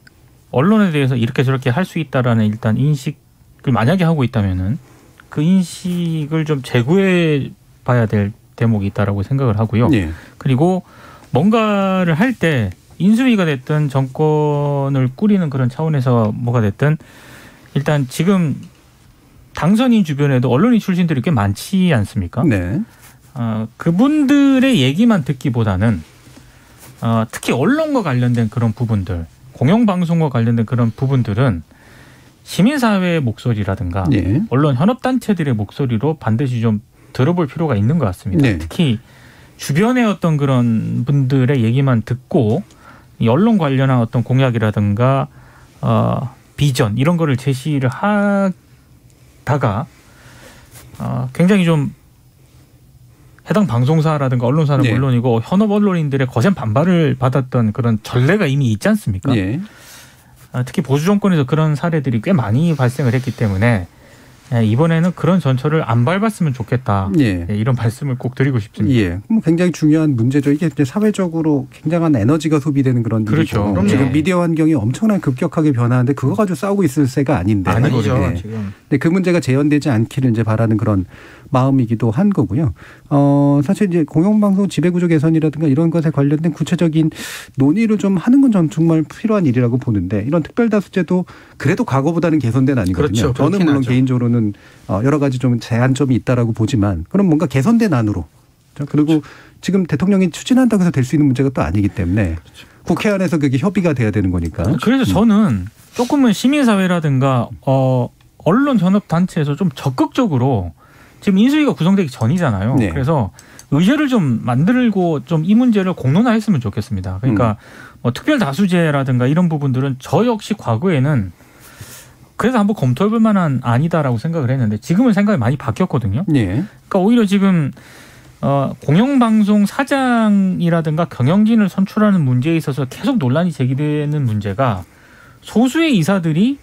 언론에 대해서 이렇게 저렇게 할 수 있다라는 일단 인식을 만약에 하고 있다면은 그 인식을 좀 재구해 봐야 될 대목이 있다라고 생각을 하고요. 예. 그리고 뭔가를 할 때 인수위가 됐든 정권을 꾸리는 그런 차원에서 뭐가 됐든 일단 지금 당선인 주변에도 언론인 출신들이 꽤 많지 않습니까? 네. 그분들의 얘기만 듣기보다는 특히 언론과 관련된 그런 부분들, 공영방송과 관련된 그런 부분들은 시민사회의 목소리라든가 네. 언론 현업단체들의 목소리로 반드시 좀 들어볼 필요가 있는 것 같습니다. 네. 특히 주변의 어떤 그런 분들의 얘기만 듣고 이 언론 관련한 어떤 공약이라든가 비전 이런 거를 제시를 하다가 굉장히 좀 해당 방송사라든가 언론사는 네. 물론이고 현업 언론인들의 거센 반발을 받았던 그런 전례가 이미 있지 않습니까? 네. 특히 보수 정권에서 그런 사례들이 꽤 많이 발생을 했기 때문에 이번에는 그런 전철을 안 밟았으면 좋겠다. 예. 이런 말씀을 꼭 드리고 싶습니다. 예. 굉장히 중요한 문제죠. 이게 이제 사회적으로 굉장한 에너지가 소비되는 그런 그렇죠. 일이죠. 지금 미디어 환경이 엄청나게 급격하게 변하는데 그거 가지고 싸우고 있을 새가 아닌데. 아니죠. 네. 지금. 근데 그 문제가 재현되지 않기를 이제 바라는 그런 마음이기도 한 거고요. 사실 이제 공영방송 지배구조 개선이라든가 이런 것에 관련된 구체적인 논의를 좀 하는 건 전 정말 필요한 일이라고 보는데 이런 특별다수제도 그래도 과거보다는 개선된 아니거든요. 그렇죠. 저는 물론 하죠. 개인적으로는 여러 가지 좀 제한점이 있다라고 보지만 그럼 뭔가 개선된 안으로 그리고 지금 대통령이 추진한다고 해서 될 수 있는 문제가 또 아니기 때문에 그렇죠. 국회 안에서 그게 협의가 돼야 되는 거니까. 그래서 저는 조금은 시민사회라든가 언론 현업단체에서 좀 적극적으로 지금 인수위가 구성되기 전이잖아요. 네. 그래서 의제를 좀 만들고 좀 이 문제를 공론화했으면 좋겠습니다. 그러니까 뭐 특별다수제라든가 이런 부분들은 저 역시 과거에는 그래서 한번 검토해볼 만한 아니다라고 생각을 했는데 지금은 생각이 많이 바뀌었거든요. 네. 그러니까 오히려 지금 공영방송 사장이라든가 경영진을 선출하는 문제에 있어서 계속 논란이 제기되는 문제가 소수의 이사들이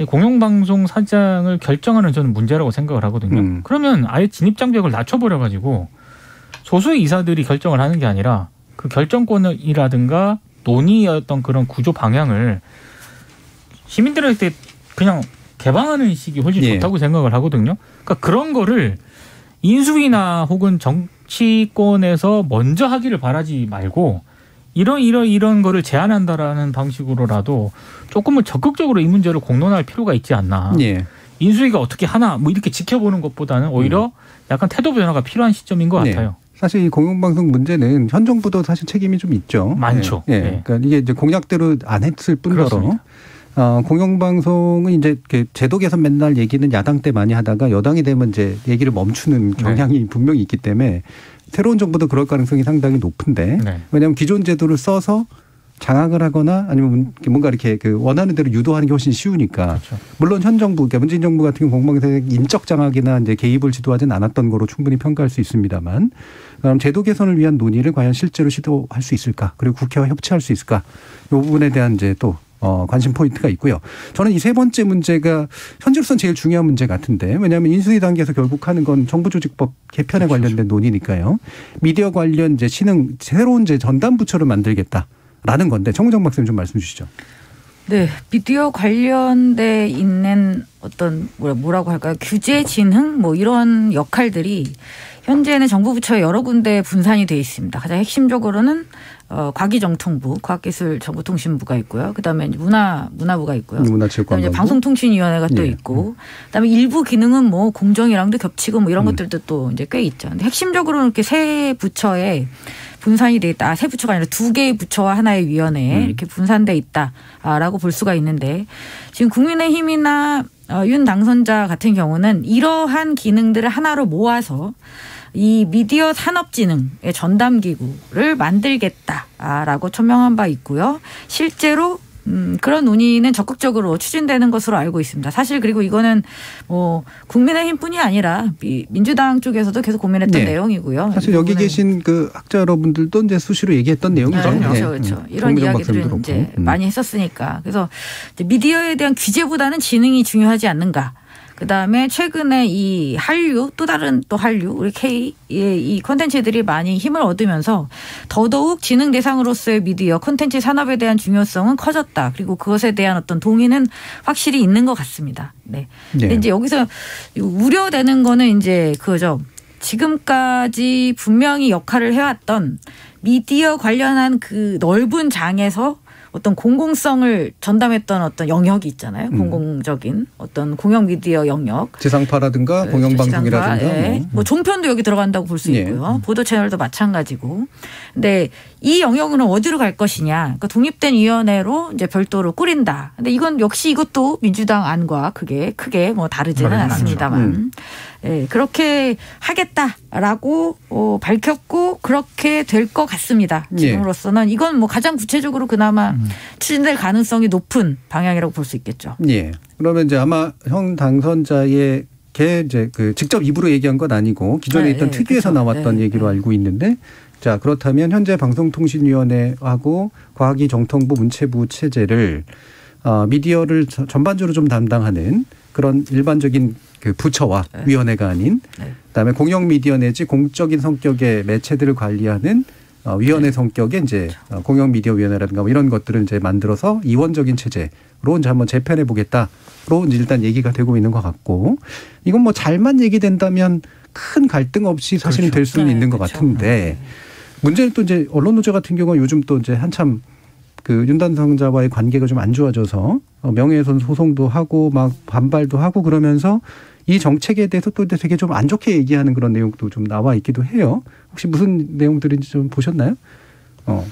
공영방송 사장을 결정하는 저는 문제라고 생각을 하거든요. 그러면 아예 진입장벽을 낮춰버려가지고 소수의 이사들이 결정을 하는 게 아니라 그 결정권이라든가 논의의 어떤 그런 구조 방향을 시민들한테 그냥 개방하는 식이 훨씬 좋다고 생각을 하거든요. 그러니까 그런 거를 인수위나 혹은 정치권에서 먼저 하기를 바라지 말고 이런 거를 제안한다라는 방식으로라도 조금은 적극적으로 이 문제를 공론화할 필요가 있지 않나. 예. 인수위가 어떻게 하나 뭐 이렇게 지켜보는 것보다는 오히려 약간 태도 변화가 필요한 시점인 것 같아요. 사실 이 공영방송 문제는 현 정부도 사실 책임이 좀 있죠. 많죠. 예. 네. 그러니까 이게 이제 공약대로 안 했을 뿐더러 공영방송은 이제 제도 개선 맨날 얘기는 야당 때 많이 하다가 여당이 되면 이제 얘기를 멈추는 경향이 분명히 있기 때문에 새로운 정부도 그럴 가능성이 상당히 높은데 왜냐하면 기존 제도를 써서 장악을 하거나 아니면 뭔가 이렇게 원하는 대로 유도하는 게 훨씬 쉬우니까. 그렇죠. 물론 현 정부, 그러니까 문재인 정부 같은 경우 공방에서 인적 장악이나 이제 개입을 지도하지는 않았던 거로 충분히 평가할 수 있습니다만, 그럼 제도 개선을 위한 논의를 과연 실제로 시도할 수 있을까? 그리고 국회와 협치할 수 있을까? 이 부분에 대한 이제 또 관심 포인트가 있고요. 저는 이 세 번째 문제가 현재로서는 제일 중요한 문제 같은데, 왜냐하면 인수위 단계에서 결국 하는 건 정부조직법 개편에 관련된 논의니까요. 미디어 관련 이제 신흥 새로운 이제 전담 부처를 만들겠다. 라는 건데 정우정 박사님 좀 말씀 주시죠. 네, 미디어 관련돼 있는 어떤 뭐라고 할까요? 규제 진흥 뭐 이런 역할들이 현재는 정부 부처에 여러 군데 분산이 돼 있습니다. 가장 핵심적으로는 과기정통부, 과학기술정보통신부가 있고요. 그다음에 문화부가 있고요. 문화체육관광부. 그다음에 방송통신위원회가 또 있고, 그다음에 일부 기능은 뭐 공정이랑도 겹치고 뭐 이런 것들도 또 이제 꽤 있죠. 근데 핵심적으로는 이렇게 세 부처에 분산이 돼 있다. 세 부처가 아니라 두 개의 부처와 하나의 위원회에 이렇게 분산돼 있다라고 볼 수가 있는데, 지금 국민의힘이나 윤 당선자 같은 경우는 이러한 기능들을 하나로 모아서 이 미디어 산업진흥의 전담기구를 만들겠다라고 천명한 바 있고요. 실제로 그런 논의는 적극적으로 추진되는 것으로 알고 있습니다. 사실 그리고 이거는 뭐 국민의힘뿐이 아니라 민주당 쪽에서도 계속 고민했던 내용이고요. 사실 여기 계신 그 학자 여러분들도 이제 수시로 얘기했던 내용이죠. 그렇죠. 이런 이야기들을 이제 많이 했었으니까. 그래서 이제 미디어에 대한 규제보다는 지능이 중요하지 않는가. 그다음에 최근에 이 한류 또 다른 또 한류 우리 K의 이 콘텐츠들이 많이 힘을 얻으면서 더더욱 지능 대상으로서의 미디어 콘텐츠 산업에 대한 중요성은 커졌다. 그리고 그것에 대한 어떤 동의는 확실히 있는 것 같습니다. 네. 근데 이제 여기서 우려되는 거는 이제 그거죠. 지금까지 분명히 역할을 해왔던 미디어 관련한 그 넓은 장에서 어떤 공공성을 전담했던 어떤 영역이 있잖아요. 공공적인 어떤 공영 미디어 영역. 지상파라든가 공영방송이라든가. 뭐 종편도 여기 들어간다고 볼 수 있고요. 보도 채널도 마찬가지고. 근데 이 영역은 어디로 갈 것이냐. 그러니까 독립된 위원회로 이제 별도로 꾸린다. 근데 이건 역시 이것도 민주당 안과 크게 뭐 다르지는 않습니다만. 네, 그렇게 하겠다라고 밝혔고 그렇게 될 것 같습니다. 지금으로서는 이건 뭐 가장 구체적으로 그나마 추진될 가능성이 높은 방향이라고 볼 수 있겠죠. 예. 그러면 이제 아마 형 당선자의 이제 그 직접 입으로 얘기한 건 아니고 기존에 있던 특위에서 나왔던 얘기로 알고 있는데 자 그렇다면 현재 방송통신위원회하고 과학기정통부 문체부 체제를 미디어를 전반적으로 좀 담당하는 그런 일반적인 그 부처와 위원회가 아닌 그다음에 공영 미디어 내지 공적인 성격의 매체들을 관리하는 위원회 성격의 이제 공영 미디어 위원회라든가 뭐 이런 것들을 이제 만들어서 이원적인 체제로 이제 한번 재편해 보겠다로 이제 일단 얘기가 되고 있는 것 같고 이건 뭐 잘만 얘기된다면 큰 갈등 없이 사실은 될 수는 있는 것 같은데 문제는 또 이제 언론 노조 같은 경우는 요즘 또 이제 한참 그 윤 당선자와의 관계가 좀 안 좋아져서 명예훼손 소송도 하고 막 반발도 하고 그러면서 이 정책에 대해서 또 되게 좀 안 좋게 얘기하는 그런 내용도 좀 나와 있기도 해요. 혹시 무슨 내용들인지 좀 보셨나요?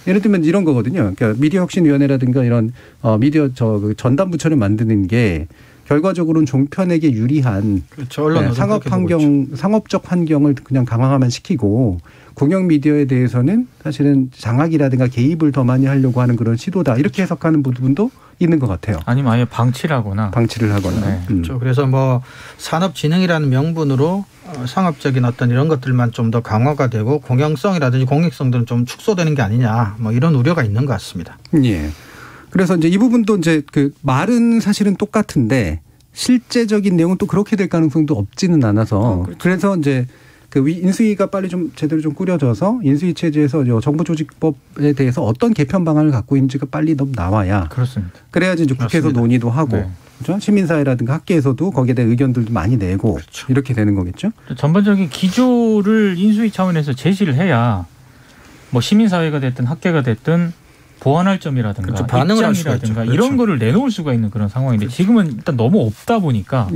예를 들면 이런 거거든요. 그러니까 미디어 혁신위원회라든가 이런 미디어 그 전담 부처를 만드는 게 결과적으로는 종편에게 유리한 상업적 환경을 그냥 강화만 시키고 공영 미디어에 대해서는 사실은 장악이라든가 개입을 더 많이 하려고 하는 그런 시도다. 이렇게 해석하는 부분도 있는 것 같아요. 아니면 아예 방치를 하거나. 네. 그렇죠. 그래서 뭐 산업진흥이라는 명분으로 상업적인 어떤 이런 것들만 좀 더 강화가 되고 공영성이라든지 공익성들은 좀 축소되는 게 아니냐. 뭐 이런 우려가 있는 것 같습니다. 예. 그래서 이제 이 부분도 이제 그 말은 사실은 똑같은데 실제적인 내용은 또 그렇게 될 가능성도 없지는 않아서 그렇죠. 그래서 이제 그 인수위가 빨리 좀 제대로 좀 꾸려져서 인수위 체제에서 정보조직법에 대해서 어떤 개편 방안을 갖고 있는지가 빨리 나와야. 그렇습니다. 그래야지 이제 국회에서 맞습니다. 논의도 하고 그렇죠? 시민사회라든가 학계에서도 거기에 대한 의견들도 많이 내고 그렇죠. 이렇게 되는 거겠죠. 전반적인 기조를 인수위 차원에서 제시를 해야 뭐 시민사회가 됐든 학계가 됐든 보완할 점이라든가 그렇죠. 반응을 할 수가 있죠. 그렇죠. 이런 거를 내놓을 수가 있는 그런 상황인데 그렇죠. 지금은 일단 너무 없다 보니까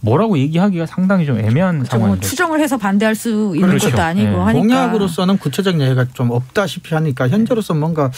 뭐라고 얘기하기가 상당히 좀 애매한 그렇죠. 상황인 거죠. 추정을 해서 반대할 수 있는 그렇죠. 것도 아니고 하니까. 공약으로서는 구체적인 얘기가 좀 없다시피 하니까 현재로서 뭔가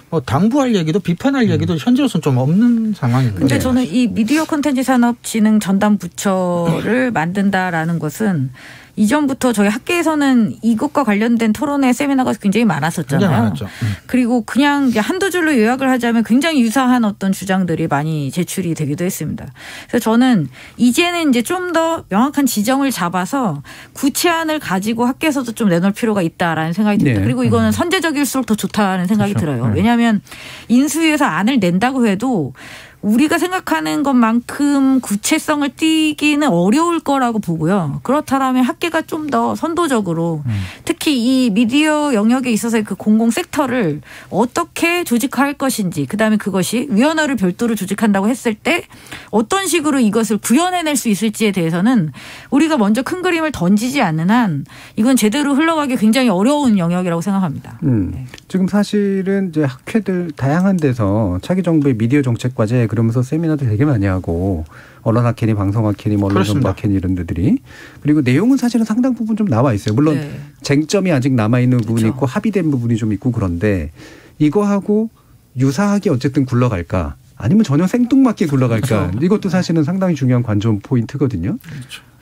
뭐 당부할 얘기도 비판할 얘기도 현재로서는 좀 없는 상황입니다. 근데 저는 이 미디어 콘텐츠 산업 진흥 전담 부처를 만든다라는 것은 이전부터 저희 학계에서는 이것과 관련된 토론회 세미나가 굉장히 많았었잖아요. 굉장히 많았죠. 그리고 그냥 한두 줄로 요약을 하자면 굉장히 유사한 어떤 주장들이 많이 제출이 되기도 했습니다. 그래서 저는 이제는 이제 좀 더 명확한 지정을 잡아서 구체안을 가지고 학계에서도 좀 내놓을 필요가 있다라는 생각이 듭니다. 그리고 이거는 선제적일수록 더 좋다는 생각이 그렇죠. 들어요. 왜냐하면 인수위에서 안을 낸다고 해도 우리가 생각하는 것만큼 구체성을 띠기는 어려울 거라고 보고요. 그렇다면 학계가 좀 더 선도적으로 특히 이 미디어 영역에 있어서의 그 공공 섹터를 어떻게 조직할 것인지 그다음에 그것이 위원회를 별도로 조직한다고 했을 때 어떤 식으로 이것을 구현해낼 수 있을지에 대해서는 우리가 먼저 큰 그림을 던지지 않는 한 이건 제대로 흘러가기 굉장히 어려운 영역이라고 생각합니다. 네. 지금 사실은 이제 학회들 다양한 데서 차기 정부의 미디어 정책 과제 그러면서 세미나도 되게 많이 하고 언론학회니 방송학회니 뭐 언론정보학회니 이런 데들이 그리고 내용은 사실은 상당 부분 좀 나와 있어요. 물론 쟁점이 아직 남아있는 부분이 있고 합의된 부분이 좀 있고 그런데 이거하고 유사하게 어쨌든 굴러갈까 아니면 전혀 생뚱맞게 굴러갈까 이것도 사실은 상당히 중요한 관전 포인트거든요.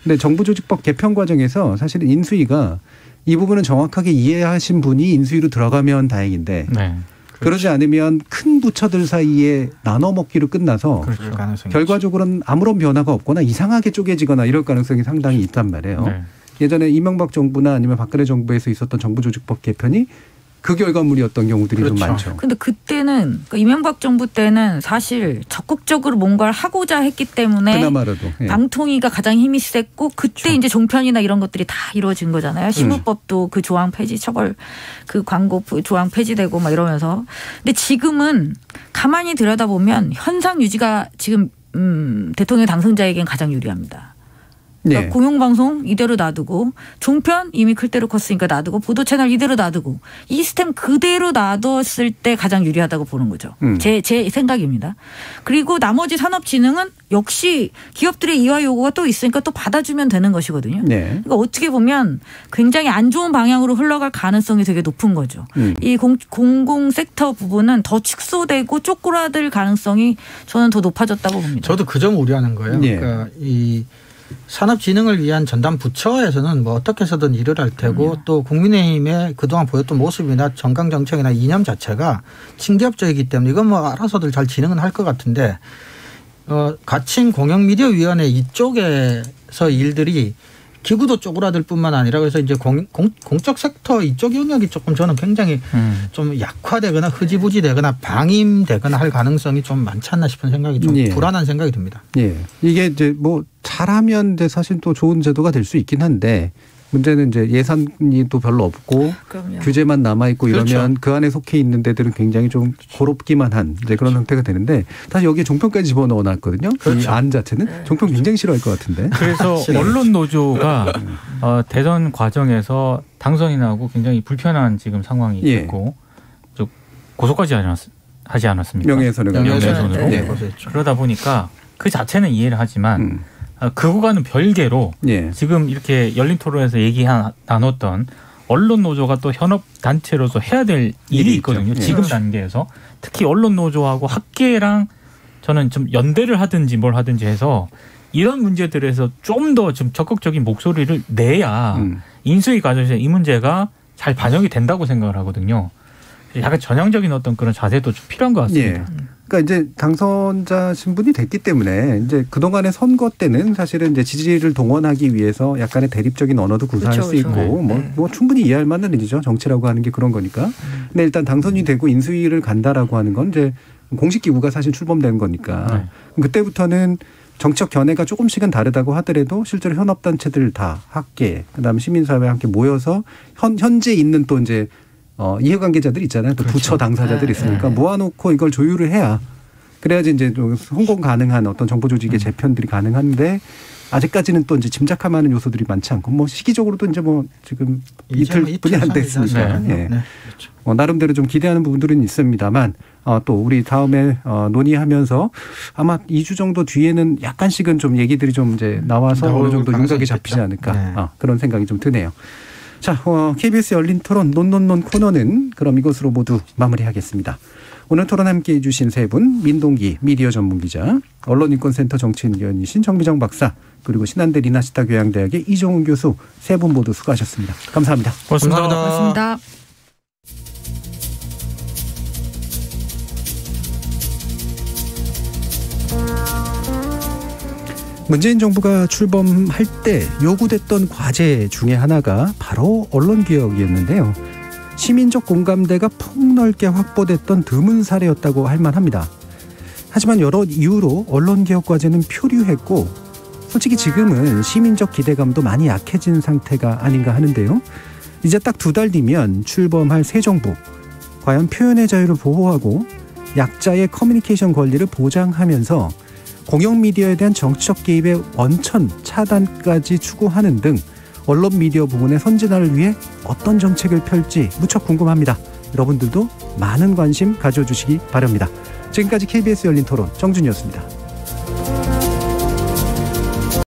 근데 정부조직법 개편 과정에서 사실은 인수위가 이 부분은 정확하게 이해하신 분이 인수위로 들어가면 다행인데 네. 그러지 않으면 큰 부처들 사이에 나눠 먹기로 끝나서 그렇죠. 결과적으로는 아무런 변화가 없거나 이상하게 쪼개지거나 이럴 가능성이 상당히 있단 말이에요. 네. 예전에 이명박 정부나 아니면 박근혜 정부에서 있었던 정부조직법 개편이 그 결과물이었던 경우들이 그렇죠. 좀 많죠. 근데 그때는 그러니까 이명박 정부 때는 사실 적극적으로 뭔가를 하고자 했기 때문에 그나마라도 예. 방통위가 가장 힘이 셌고 그때 그렇죠. 이제 종편이나 이런 것들이 다 이루어진 거잖아요. 신문법도 그 조항 폐지 처벌 그 광고 조항 폐지되고 막 이러면서. 근데 지금은 가만히 들여다보면 현상 유지가 지금 대통령 당선자에겐 가장 유리합니다. 그러니까 네. 공영방송 이대로 놔두고 종편 이미 클 대로 컸으니까 놔두고 보도채널 이대로 놔두고 이 시스템 그대로 놔뒀을 때 가장 유리하다고 보는 거죠. 제 생각입니다. 그리고 나머지 산업진흥은 역시 기업들의 이화 요구가 또 있으니까 또 받아주면 되는 것이거든요. 네. 그러니까 어떻게 보면 굉장히 안 좋은 방향으로 흘러갈 가능성이 되게 높은 거죠. 이 공공섹터 부분은 더 축소되고 쪼그라들 가능성이 저는 더 높아졌다고 봅니다. 저도 그 점 우려하는 거예요. 네. 그러니까 이 산업진흥을 위한 전담 부처에서는 뭐 어떻게 해서든 일을 할 테고 또 국민의힘의 그동안 보였던 모습이나 정강정책이나 이념 자체가 친기업적이기 때문에 이건 뭐 알아서들 잘 진행은 할 것 같은데 가칭 공영미디어위원회 이쪽에서 일들이 기구도 쪼그라들 뿐만 아니라 그래서 이제 공적 섹터 이쪽 영역이 조금 저는 굉장히 좀 약화되거나 흐지부지되거나 방임되거나 할 가능성이 좀 많지 않나 싶은 생각이 좀 예. 불안한 생각이 듭니다. 예. 이게 이제 뭐 잘하면 이제 사실 또 좋은 제도가 될 수 있긴 한데 문제는 이제 예산이 또 별로 없고 규제만 남아있고 이러면 그렇죠. 그 안에 속해 있는 데들은 굉장히 좀 고롭기만 한 이제 그런 상태가 되는데 사실 여기에 종편까지 집어넣어 놨거든요. 그렇죠. 이 안 자체는 네. 종편 굉장히 싫어할 것 같은데. 그래서 언론 노조가 대선 과정에서 당선이 나고 굉장히 불편한 지금 상황이 예. 있고 고소까지 하지 않았습니까? 명예훼손으로. 네. 그러다 보니까 그 자체는 이해를 하지만 그거와는 별개로 예. 지금 이렇게 열린 토론에서 나눴던 언론 노조가 또 현업 단체로서 해야 될 일이 있거든요. 예. 지금 단계에서 특히 언론 노조하고 학계랑 저는 좀 연대를 하든지 뭘 하든지 해서 이런 문제들에서 좀 더 좀 적극적인 목소리를 내야 인수위 과정에서 이 문제가 잘 반영이 된다고 생각을 하거든요. 약간 전향적인 어떤 그런 자세도 좀 필요한 것 같습니다. 예. 그러니까 이제 당선자 신분이 됐기 때문에 이제 그동안의 선거 때는 사실은 이제 지지를 동원하기 위해서 약간의 대립적인 언어도 구사할 그렇죠, 수 있고 그렇죠. 뭐 충분히 이해할 만한 일이죠. 정치라고 하는 게 그런 거니까. 근데 일단 당선이 되고 인수위를 간다라고 하는 건 이제 공식 기구가 사실 출범된 거니까 그때부터는 정책 견해가 조금씩은 다르다고 하더라도 실제로 현업단체들 다 학계 그다음에 시민사회와 함께 모여서 현재 있는 또 이제 이해관계자들 있잖아요. 또 그렇죠. 부처 당사자들이 있으니까 모아놓고 이걸 조율을 해야 그래야지 이제 좀 성공 가능한 어떤 정보 조직의 재편들이 가능한데 아직까지는 또 이제 짐작할 만한 요소들이 많지 않고 뭐 시기적으로도 이제 뭐 지금 이틀뿐이 안 됐으니까 네. 예. 그렇죠. 나름대로 좀 기대하는 부분들은 있습니다만 또 우리 다음에 논의하면서 아마 2주 정도 뒤에는 약간씩은 좀 얘기들이 좀 이제 나와서 어느 정도 윤곽이 잡히지 않을까 네. 그런 생각이 좀 드네요. 자, KBS 열린 토론 논논논 코너는 그럼 이것으로 모두 마무리하겠습니다. 오늘 토론 함께해 주신 세 분 민동기 미디어 전문기자, 언론인권센터 정치인위원이신 정미정 박사 그리고 신한대 리나시타 교양대학의 이종훈 교수 세 분 모두 수고하셨습니다. 감사합니다. 고맙습니다. 고맙습니다. 문재인 정부가 출범할 때 요구됐던 과제 중에 하나가 바로 언론개혁이었는데요. 시민적 공감대가 폭넓게 확보됐던 드문 사례였다고 할 만합니다. 하지만 여러 이유로 언론개혁 과제는 표류했고 솔직히 지금은 시민적 기대감도 많이 약해진 상태가 아닌가 하는데요. 이제 딱 2달 뒤면 출범할 새 정부. 과연 표현의 자유를 보호하고 약자의 커뮤니케이션 권리를 보장하면서 공영미디어에 대한 정치적 개입의 원천 차단까지 추구하는 등 언론 미디어 부문의 선진화를 위해 어떤 정책을 펼지 무척 궁금합니다. 여러분들도 많은 관심 가져주시기 바랍니다. 지금까지 KBS 열린 토론 정준이었습니다.